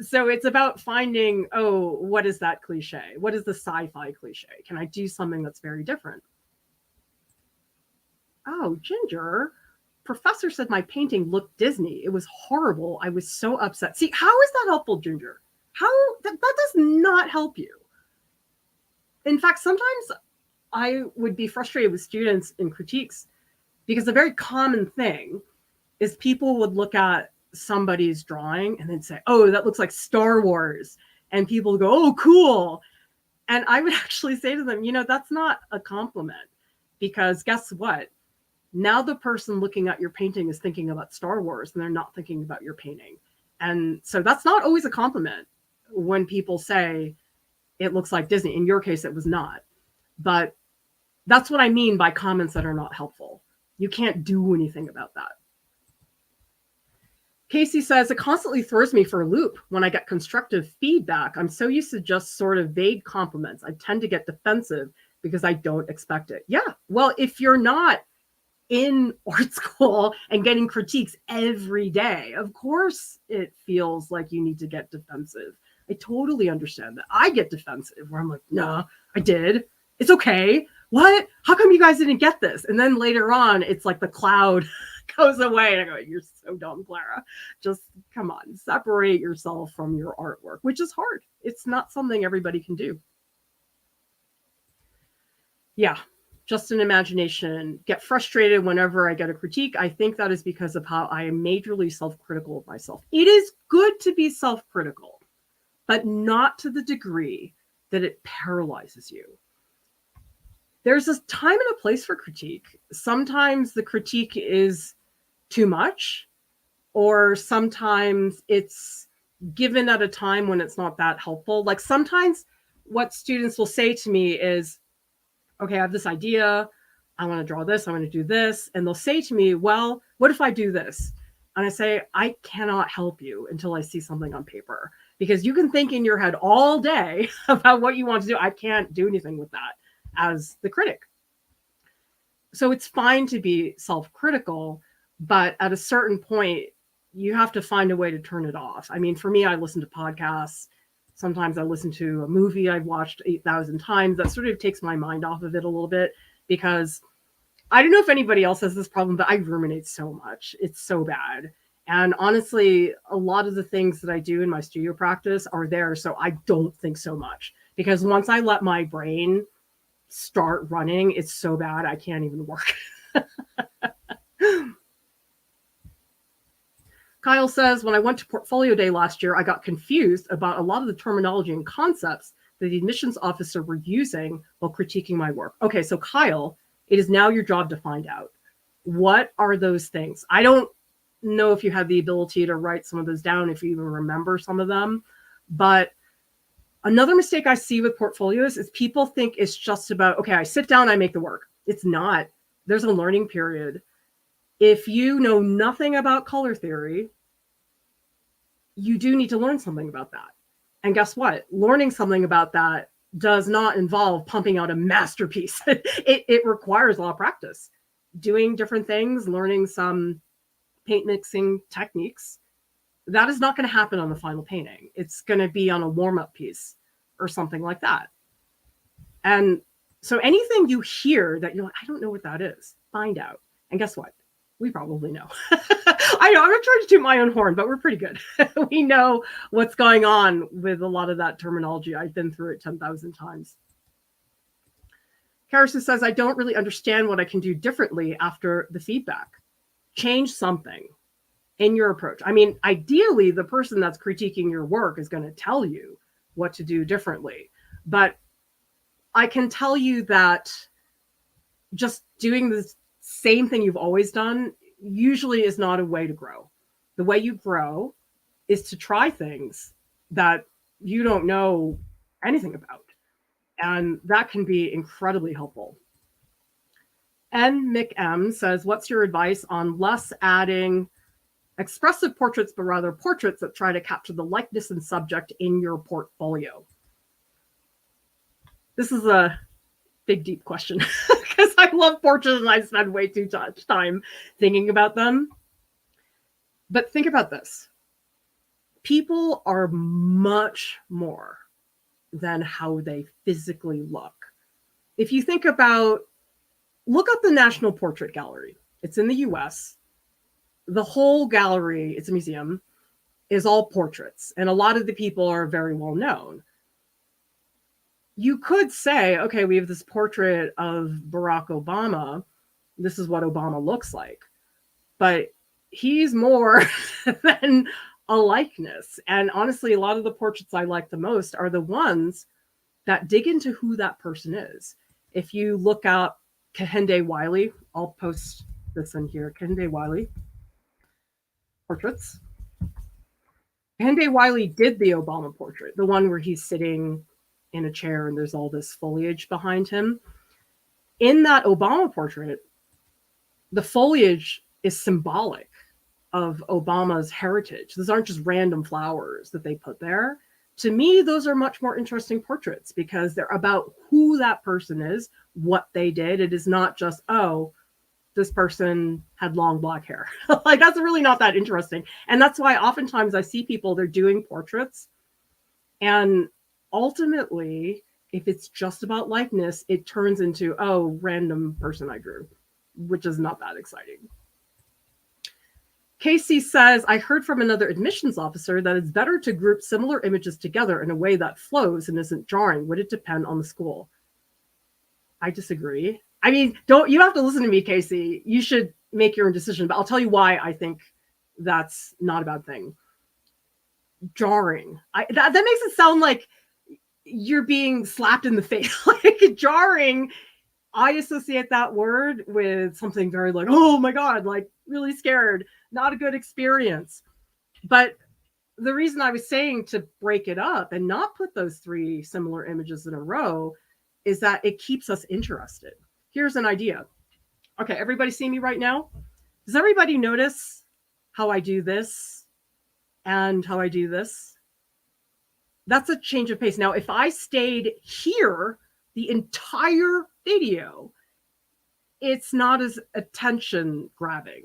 So it's about finding, oh, what is that cliche? What is the sci-fi cliche? Can I do something that's very different? Oh, Ginger, Professor said my painting looked Disney. It was horrible. I was so upset. See, how is that helpful, Ginger? How that does not help you. In fact, sometimes I would be frustrated with students in critiques because a very common thing is people would look at somebody's drawing and then say, oh, that looks like Star Wars. And people would go, oh, cool. And I would actually say to them, you know, that's not a compliment, because guess what? Now the person looking at your painting is thinking about Star Wars and they're not thinking about your painting. And so that's not always a compliment when people say it looks like Disney. In your case, it was not. But that's what I mean by comments that are not helpful. You can't do anything about that. Casey says, it constantly throws me for a loop when I get constructive feedback. I'm so used to just sort of vague compliments. I tend to get defensive because I don't expect it. Yeah, well, if you're not in art school and getting critiques every day, of course it feels like you need to get defensive. I totally understand that. I get defensive where I'm like, nah, I did. It's okay. What? How come you guys didn't get this? And then later on, it's like the cloud goes away. And I go, you're so dumb, Clara. Just come on, separate yourself from your artwork, which is hard. It's not something everybody can do. Yeah, just an imagination. Get frustrated whenever I get a critique. I think that is because of how I am majorly self-critical of myself. It is good to be self-critical, but not to the degree that it paralyzes you. There's a time and a place for critique. Sometimes the critique is too much, or sometimes it's given at a time when it's not that helpful. Like sometimes what students will say to me is, okay, I have this idea. I want to draw this. I want to do this. And they'll say to me, well, what if I do this? And I say, I cannot help you until I see something on paper, because you can think in your head all day about what you want to do. I can't do anything with that as the critic. So it's fine to be self-critical, but at a certain point, you have to find a way to turn it off. I mean, for me, I listen to podcasts. Sometimes I listen to a movie I've watched 8,000 times. That sort of takes my mind off of it a little bit, because I don't know if anybody else has this problem, but I ruminate so much. It's so bad. And honestly, a lot of the things that I do in my studio practice are there, so I don't think so much. Because once I let my brain start running, it's so bad I can't even work. Kyle says, when I went to portfolio day last year, I got confused about a lot of the terminology and concepts that the admissions officer were using while critiquing my work. Okay, so Kyle, it is now your job to find out. What are those things? I don't know if you have the ability to write some of those down, if you even remember some of them, but another mistake I see with portfolios is people think it's just about, okay, I sit down, I make the work. It's not. There's a learning period. If you know nothing about color theory, you do need to learn something about that. And guess what? Learning something about that does not involve pumping out a masterpiece. It requires a lot of practice. Doing different things, learning some paint mixing techniques. That is not going to happen on the final painting. It's going to be on a warm-up piece or something like that. And so anything you hear that you're like, I don't know what that is, find out. And guess what? We probably know. I know, I'm not trying to toot my own horn, but we're pretty good. We know what's going on with a lot of that terminology. I've been through it 10,000 times. Karissa says, I don't really understand what I can do differently after the feedback. Change something in your approach. I mean, ideally, the person that's critiquing your work is going to tell you what to do differently. But I can tell you that just doing the same thing you've always done usually is not a way to grow. The way you grow is to try things that you don't know anything about. And that can be incredibly helpful. And Mick M says, what's your advice on less adding expressive portraits, but rather portraits that try to capture the likeness and subject in your portfolio? This is a big, deep question because I love portraits and I spend way too much time thinking about them. But think about this. People are much more than how they physically look. If you think about, look up the National Portrait Gallery. It's in the US. The whole gallery, it's a museum, is all portraits. And a lot of the people are very well known. You could say, okay, we have this portrait of Barack Obama. This is what Obama looks like. But he's more than a likeness. And honestly, a lot of the portraits I like the most are the ones that dig into who that person is. If you look up Kehinde Wiley, I'll post this in here, Kehinde Wiley portraits. Kehinde Wiley did the Obama portrait, the one where he's sitting in a chair and there's all this foliage behind him. In that Obama portrait, the foliage is symbolic of Obama's heritage. Those aren't just random flowers that they put there. To me, those are much more interesting portraits because they're about who that person is, what they did. It is not just, oh, this person had long black hair. Like, that's really not that interesting. And that's why oftentimes I see people, they're doing portraits. And ultimately, if it's just about likeness, it turns into, oh, random person I drew, which is not that exciting. Casey says, I heard from another admissions officer that it's better to group similar images together in a way that flows and isn't jarring. Would it depend on the school? I disagree. I mean, you have to listen to me, Casey. You should make your own decision, but I'll tell you why I think that's not a bad thing. Jarring. That makes it sound like you're being slapped in the face. Like jarring, I associate that word with something very like, oh my God, like really scared, not a good experience. But the reason I was saying to break it up and not put those three similar images in a row is that it keeps us interested. Here's an idea. Okay, everybody see me right now? Does everybody notice how I do this and how I do this? That's a change of pace. Now, if I stayed here the entire video, it's not as attention grabbing.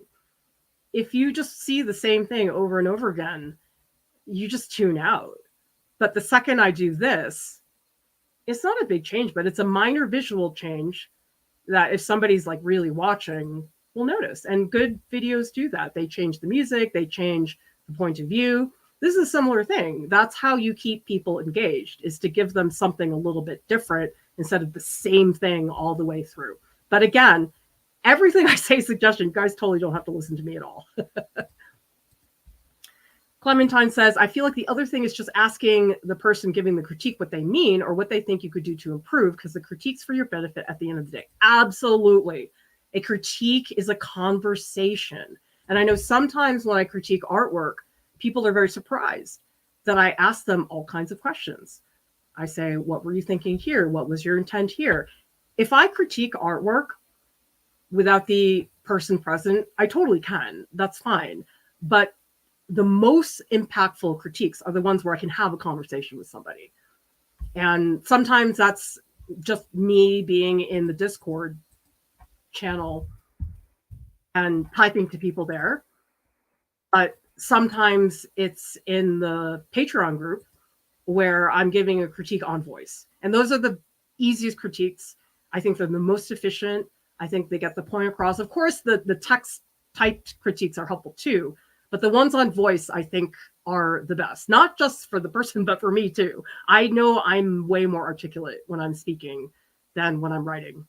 If you just see the same thing over and over again, you just tune out. But the second I do this, it's not a big change, but it's a minor visual change that if somebody's like really watching, will notice. And good videos do that. They change the music, they change the point of view. This is a similar thing. That's how you keep people engaged, is to give them something a little bit different instead of the same thing all the way through. But again, everything I say is suggestion. You guys totally don't have to listen to me at all. Clementine says, I feel like the other thing is just asking the person giving the critique what they mean or what they think you could do to improve, because the critique's for your benefit at the end of the day. Absolutely. A critique is a conversation. And I know sometimes when I critique artwork, people are very surprised that I ask them all kinds of questions. I say, what were you thinking here? What was your intent here? If I critique artwork without the person present, I totally can. That's fine. But the most impactful critiques are the ones where I can have a conversation with somebody. And sometimes that's just me being in the Discord channel and typing to people there. But sometimes it's in the Patreon group where I'm giving a critique on voice. And those are the easiest critiques. I think they're the most efficient. I think they get the point across. Of course, the text typed critiques are helpful too, but the ones on voice, I think, are the best, not just for the person, but for me too. I know I'm way more articulate when I'm speaking than when I'm writing.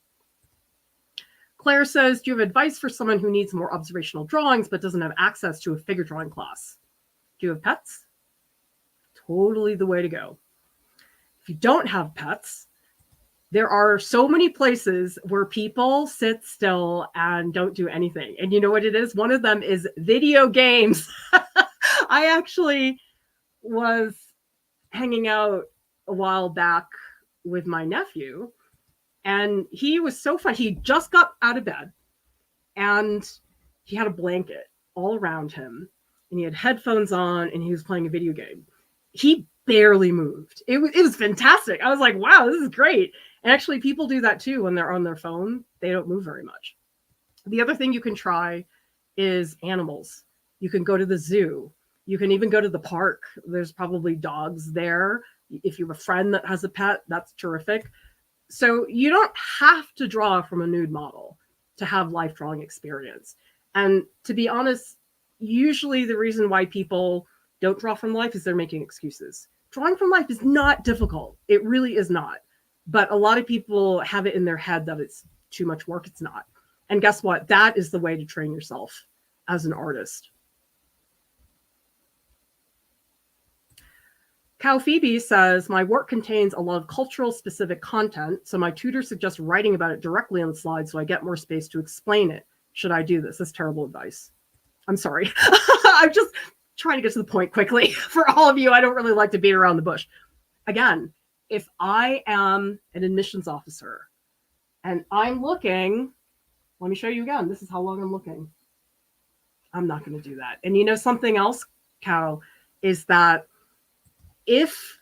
Claire says, do you have advice for someone who needs more observational drawings but doesn't have access to a figure drawing class? Do you have pets? Totally the way to go. If you don't have pets, there are so many places where people sit still and don't do anything. And you know what it is? One of them is video games. I actually was hanging out a while back with my nephew, and he was so fun. He just got out of bed, and he had a blanket all around him, and he had headphones on, and he was playing a video game. He barely moved. It was fantastic. I was like, wow, this is great. And actually, people do that too when they're on their phone. They don't move very much. The other thing you can try is animals. You can go to the zoo. You can even go to the park. There's probably dogs there. If you have a friend that has a pet, that's terrific. So you don't have to draw from a nude model to have life drawing experience. And to be honest, usually the reason why people don't draw from life is they're making excuses. Drawing from life is not difficult. It really is not. But a lot of people have it in their head that it's too much work. It's not. And guess what? That is the way to train yourself as an artist. Cow Phoebe says, my work contains a lot of cultural specific content, so my tutor suggests writing about it directly on the slide so I get more space to explain it. Should I do this? That's terrible advice. I'm sorry. I'm just trying to get to the point quickly for all of you. I don't really like to beat around the bush. Again, if I am an admissions officer and I'm looking, let me show you again. This is how long I'm looking. I'm not going to do that. And you know something else, Cow, is that if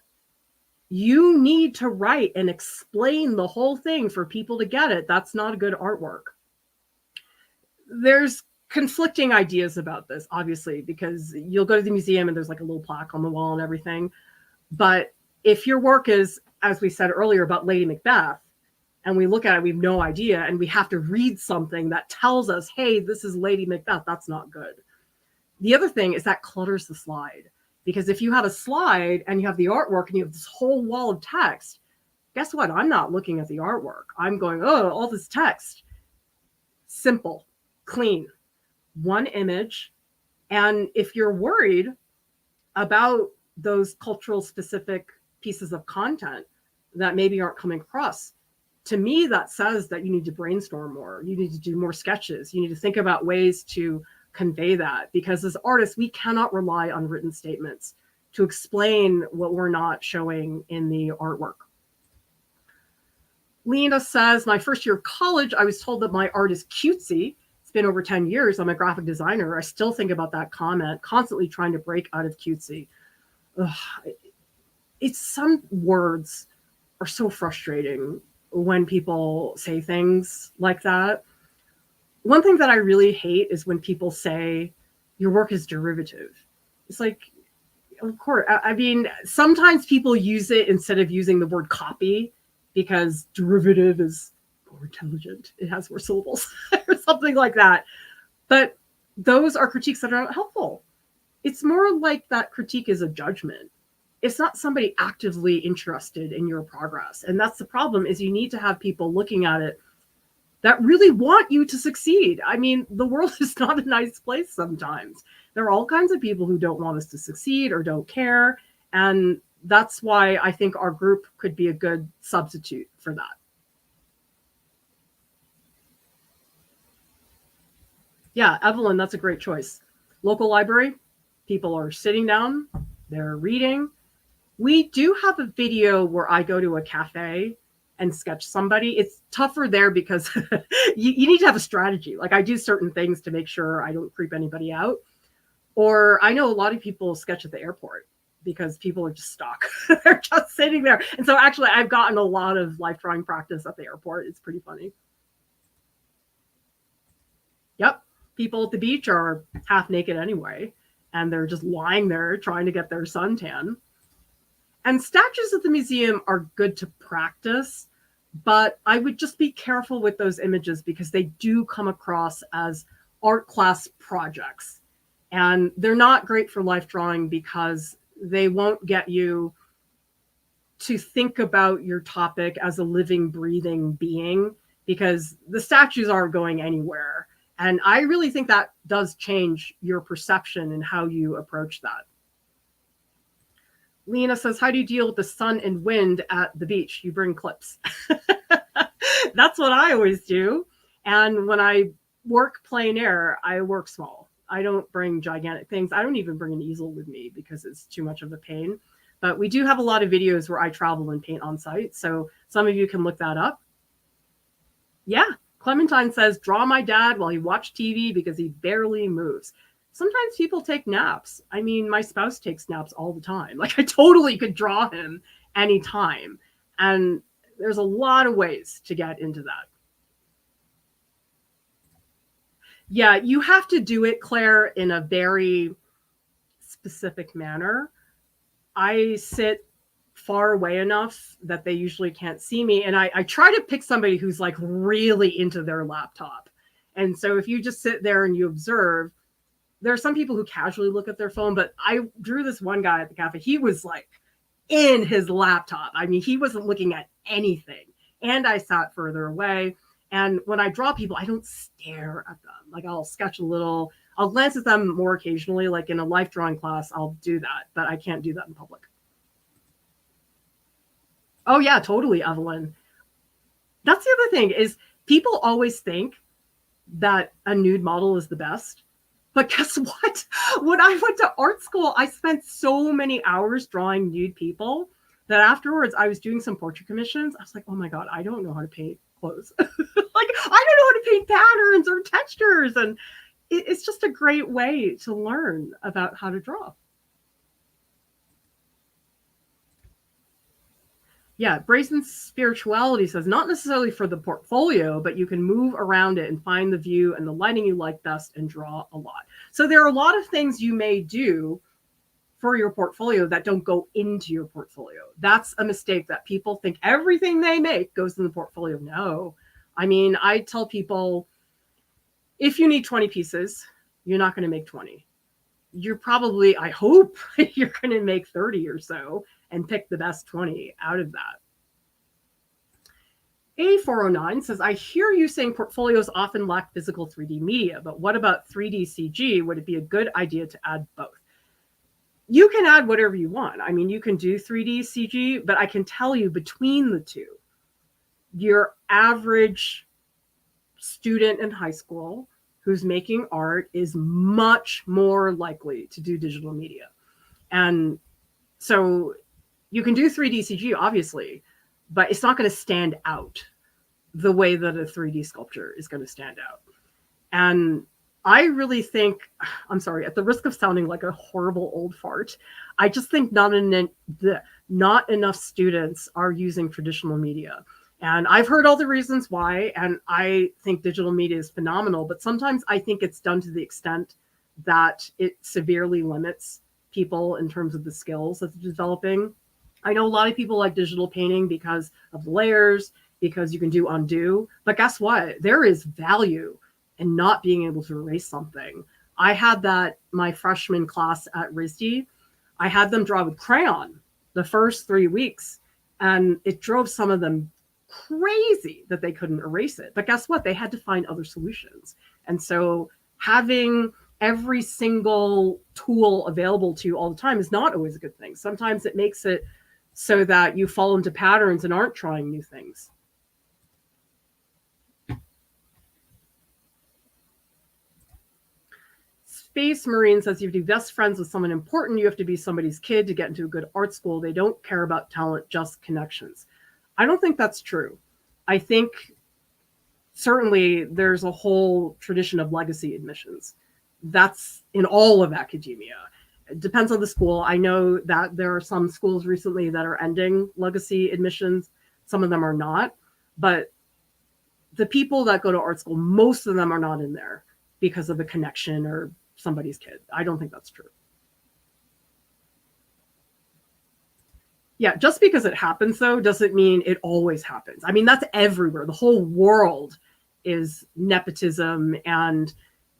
you need to write and explain the whole thing for people to get it, that's not a good artwork. There's conflicting ideas about this, obviously, because you'll go to the museum and there's like a little plaque on the wall and everything. But if your work is, as we said earlier, about Lady Macbeth, and we look at it, we have no idea, and we have to read something that tells us, hey, this is Lady Macbeth, that's not good. The other thing is that clutters the slide. Because if you have a slide and you have the artwork and you have this whole wall of text, guess what? I'm not looking at the artwork. I'm going, oh, all this text. Simple, clean, one image. And if you're worried about those cultural specific pieces of content that maybe aren't coming across, to me, that says that you need to brainstorm more. You need to do more sketches. You need to think about ways to convey that, because as artists, we cannot rely on written statements to explain what we're not showing in the artwork. Lena says, my first year of college, I was told that my art is cutesy. It's been over 10 years. I'm a graphic designer. I still think about that comment, constantly trying to break out of cutesy. It's some words are so frustrating when people say things like that. One thing that I really hate is when people say your work is derivative. It's like, of course, I mean, sometimes people use it instead of using the word copy because derivative is more intelligent. It has more syllables or something like that. But those are critiques that are not helpful. It's more like that critique is a judgment. It's not somebody actively interested in your progress. And that's the problem, is you need to have people looking at it that really want you to succeed. I mean, the world is not a nice place sometimes. There are all kinds of people who don't want us to succeed or don't care. And that's why I think our group could be a good substitute for that. Yeah, Evelyn, that's a great choice. Local library, people are sitting down, they're reading. We do have a video where I go to a cafe and sketch somebody. It's tougher there because you need to have a strategy. Like, I do certain things to make sure I don't creep anybody out. Or I know a lot of people sketch at the airport because people are just stuck. They're just sitting there. And so actually I've gotten a lot of life drawing practice at the airport. It's pretty funny. Yep. People at the beach are half naked anyway, and they're just lying there trying to get their suntan. And statues at the museum are good to practice, but I would just be careful with those images because they do come across as art class projects. And they're not great for life drawing because they won't get you to think about your topic as a living, breathing being, because the statues aren't going anywhere. And I really think that does change your perception and how you approach that. Lena says, how do you deal with the sun and wind at the beach? You bring clips. That's what I always do. And when I work plein air, I work small. I don't bring gigantic things. I don't even bring an easel with me because it's too much of a pain. But we do have a lot of videos where I travel and paint on site. So some of you can look that up. Yeah, Clementine says, draw my dad while he watched TV because he barely moves. Sometimes people take naps. I mean, my spouse takes naps all the time. Like, I totally could draw him anytime. And there's a lot of ways to get into that. Yeah, you have to do it, Claire, in a very specific manner. I sit far away enough that they usually can't see me. And I try to pick somebody who's like really into their laptop. And so if you just sit there and you observe, there are some people who casually look at their phone, but I drew this one guy at the cafe. He was like in his laptop. I mean, he wasn't looking at anything. And I sat further away. And when I draw people, I don't stare at them. Like, I'll sketch a little, I'll glance at them more occasionally. Like in a life drawing class, I'll do that, but I can't do that in public. Oh yeah, totally, Evelyn. That's the other thing is people always think that a nude model is the best. But guess what? When I went to art school, I spent so many hours drawing nude people that afterwards I was doing some portrait commissions. I was like, oh my God, I don't know how to paint clothes. Like, I don't know how to paint patterns or textures. And it's just a great way to learn about how to draw. Yeah, Brazen Spirituality says, not necessarily for the portfolio, but you can move around it and find the view and the lighting you like best and draw a lot. So there are a lot of things you may do for your portfolio that don't go into your portfolio. That's a mistake that people think everything they make goes in the portfolio. No. I mean, I tell people, if you need 20 pieces, you're not going to make 20. You're probably, I hope, you're going to make 30 or so and pick the best 20 out of that. A409 says, I hear you saying portfolios often lack physical 3D media, but what about 3D CG? Would it be a good idea to add both? You can add whatever you want. I mean, you can do 3D CG, but I can tell you between the two, your average student in high school who's making art is much more likely to do digital media. And so you can do 3D CG, obviously, but it's not going to stand out the way that a 3D sculpture is going to stand out. And I really think, I'm sorry, at the risk of sounding like a horrible old fart, I just think not enough students are using traditional media. And I've heard all the reasons why, and I think digital media is phenomenal, but sometimes I think it's done to the extent that it severely limits people in terms of the skills that they're developing. I know a lot of people like digital painting because of the layers, because you can do undo, but guess what? There is value in not being able to erase something. I had that my freshman class at RISD. I had them draw with crayon the first 3 weeks, and it drove some of them crazy that they couldn't erase it. But guess what? They had to find other solutions. And so having every single tool available to you all the time is not always a good thing. Sometimes it makes it so that you fall into patterns and aren't trying new things. Space Marine says, if you be best friends with someone important, you have to be somebody's kid to get into a good art school. They don't care about talent, just connections. I don't think that's true. I think certainly there's a whole tradition of legacy admissions. That's in all of academia. It depends on the school. I know that there are some schools recently that are ending legacy admissions. Some of them are not. But the people that go to art school, most of them are not in there because of a connection or somebody's kid. I don't think that's true. Yeah, just because it happens, though, doesn't mean it always happens. I mean, that's everywhere. The whole world is nepotism and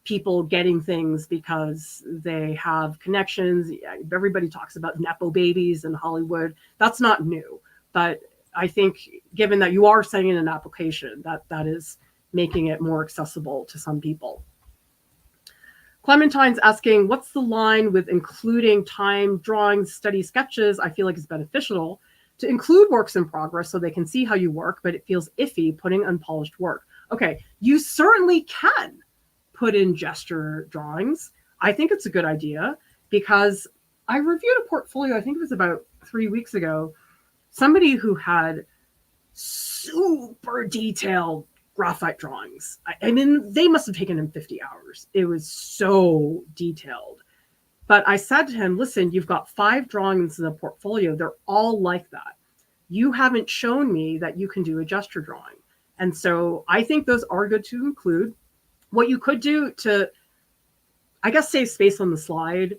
people getting things because they have connections. Everybody talks about Nepo babies in Hollywood. That's not new. But I think given that you are sending an application, that is making it more accessible to some people. Clementine's asking, what's the line with including time, drawings, study sketches? I feel like it's beneficial to include works in progress so they can see how you work, but it feels iffy putting unpolished work. Okay, you certainly can put in gesture drawings. I think it's a good idea because I reviewed a portfolio, I think it was about 3 weeks ago, somebody who had super detailed graphite drawings. I mean, they must have taken him 50 hours. It was so detailed. But I said to him, listen, you've got 5 drawings in the portfolio. They're all like that. You haven't shown me that you can do a gesture drawing. And so I think those are good to include. What you could do to, I guess, save space on the slide,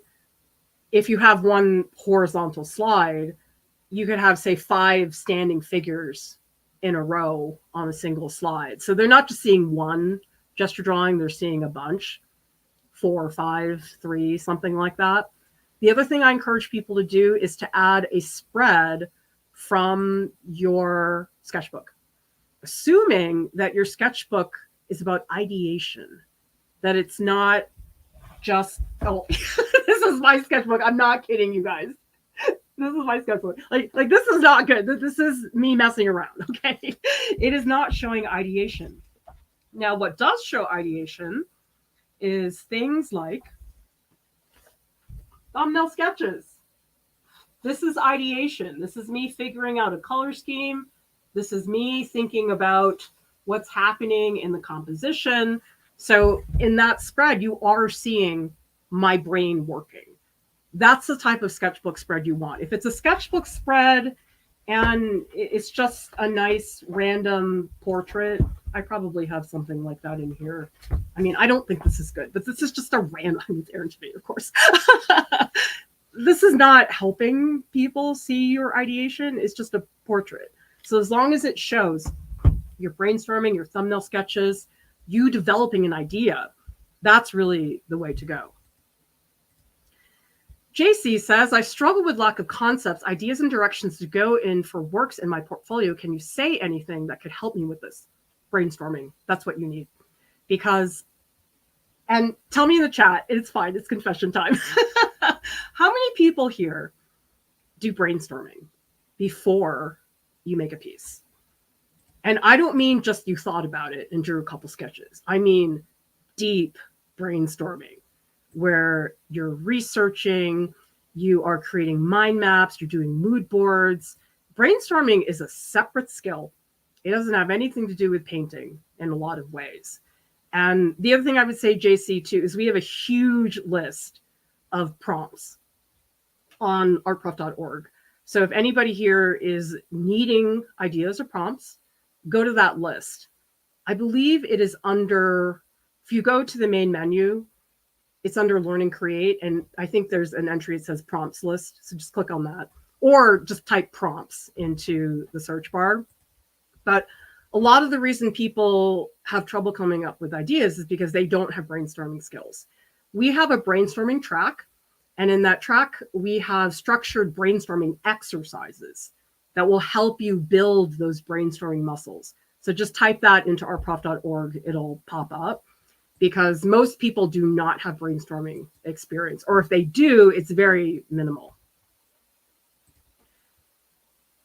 if you have one horizontal slide, you could have, say, 5 standing figures in a row on a single slide. So they're not just seeing one gesture drawing, they're seeing a bunch, 4 or 5, 3, something like that. The other thing I encourage people to do is to add a spread from your sketchbook, assuming that your sketchbook is about ideation, that it's not just, oh, this is my sketchbook. I'm not kidding you guys. This is my sketchbook. Like this is not good. This is me messing around, okay? It is not showing ideation. Now, what does show ideation is things like thumbnail sketches. This is ideation. This is me figuring out a color scheme. This is me thinking about what's happening in the composition. So in that spread, you are seeing my brain working. That's the type of sketchbook spread you want. If it's a sketchbook spread and it's just a nice random portrait, I probably have something like that in here. I mean, I don't think this is good, but this is just a random, it's Aaron to me, of course. This is not helping people see your ideation. It's just a portrait. So as long as it shows your brainstorming, your thumbnail sketches, you developing an idea, that's really the way to go. JC says, I struggle with lack of concepts, ideas, and directions to go in for works in my portfolio. Can you say anything that could help me with this? Brainstorming. That's what you need. Because, and tell me in the chat, it's fine. It's confession time. How many people here do brainstorming before you make a piece? And I don't mean just you thought about it and drew a couple sketches. I mean deep brainstorming, where you're researching, you are creating mind maps, you're doing mood boards. Brainstorming is a separate skill. It doesn't have anything to do with painting in a lot of ways. And the other thing I would say, JC, too, is we have a huge list of prompts on artprof.org. So if anybody here is needing ideas or prompts, go to that list. I believe it is under, if you go to the main menu, it's under Learn and Create, and I think there's an entry that says prompts list. So just click on that, or just type prompts into the search bar. But a lot of the reason people have trouble coming up with ideas is because they don't have brainstorming skills. We have a brainstorming track, and in that track, we have structured brainstorming exercises that will help you build those brainstorming muscles. So just type that into artprof.org, it'll pop up. Because most people do not have brainstorming experience, or if they do, it's very minimal.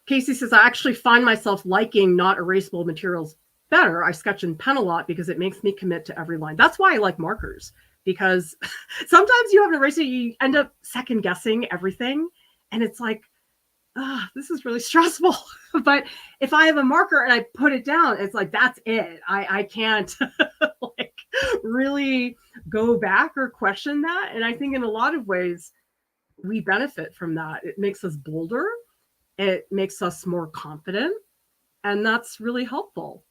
Casey says, I actually find myself liking not erasable materials better. I sketch in pen a lot because it makes me commit to every line. That's why I like markers, because sometimes you have an eraser, you end up second guessing everything. And it's like, this is really stressful. But if I have a marker and I put it down, it's like, that's it. I can't like really go back or question that. And I think in a lot of ways, we benefit from that. It makes us bolder. It makes us more confident. And that's really helpful.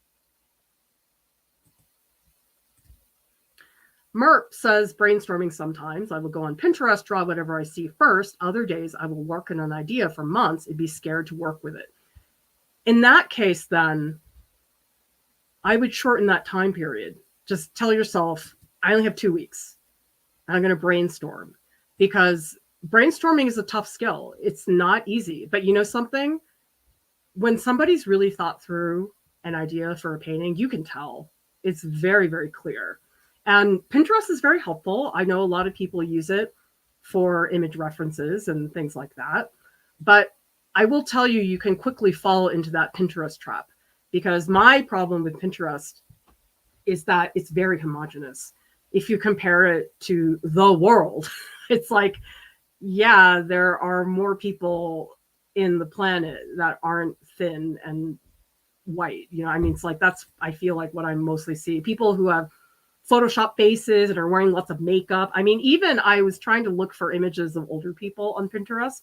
Merp says, brainstorming sometimes. I will go on Pinterest, draw whatever I see first. Other days, I will work on an idea for months and be scared to work with it. In that case, then, I would shorten that time period. Just tell yourself, I only have 2 weeks. I'm going to brainstorm, because brainstorming is a tough skill. It's not easy. But you know something? When somebody's really thought through an idea for a painting, you can tell. It's very, very clear. And Pinterest is very helpful. I know a lot of people use it for image references and things like that. But I will tell you, you can quickly fall into that Pinterest trap, because my problem with Pinterest is that it's very homogenous. If you compare it to the world, it's like, yeah, there are more people in the planet that aren't thin and white. You know, I mean, it's like, that's, I feel like what I mostly see. People who have Photoshop faces and are wearing lots of makeup. I mean, even I was trying to look for images of older people on Pinterest,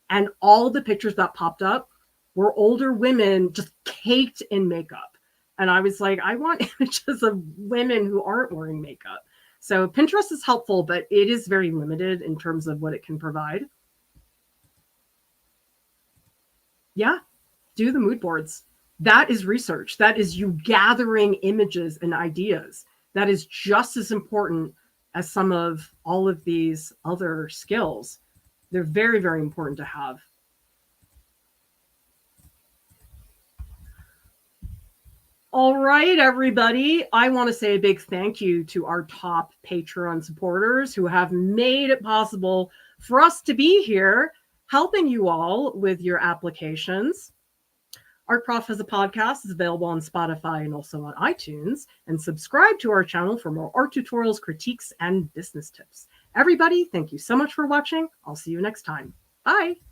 and all the pictures that popped up were older women just caked in makeup. And I was like, I want images of women who aren't wearing makeup. So Pinterest is helpful, but it is very limited in terms of what it can provide. Yeah, do the mood boards. That is research. That is you gathering images and ideas. That is just as important as some of all of these other skills. They're very, very important to have. All right, everybody. I want to say a big thank you to our top Patreon supporters who have made it possible for us to be here helping you all with your applications. Art Prof has a podcast. It's available on Spotify and also on iTunes. And subscribe to our channel for more art tutorials, critiques, and business tips. Everybody, thank you so much for watching. I'll see you next time. Bye.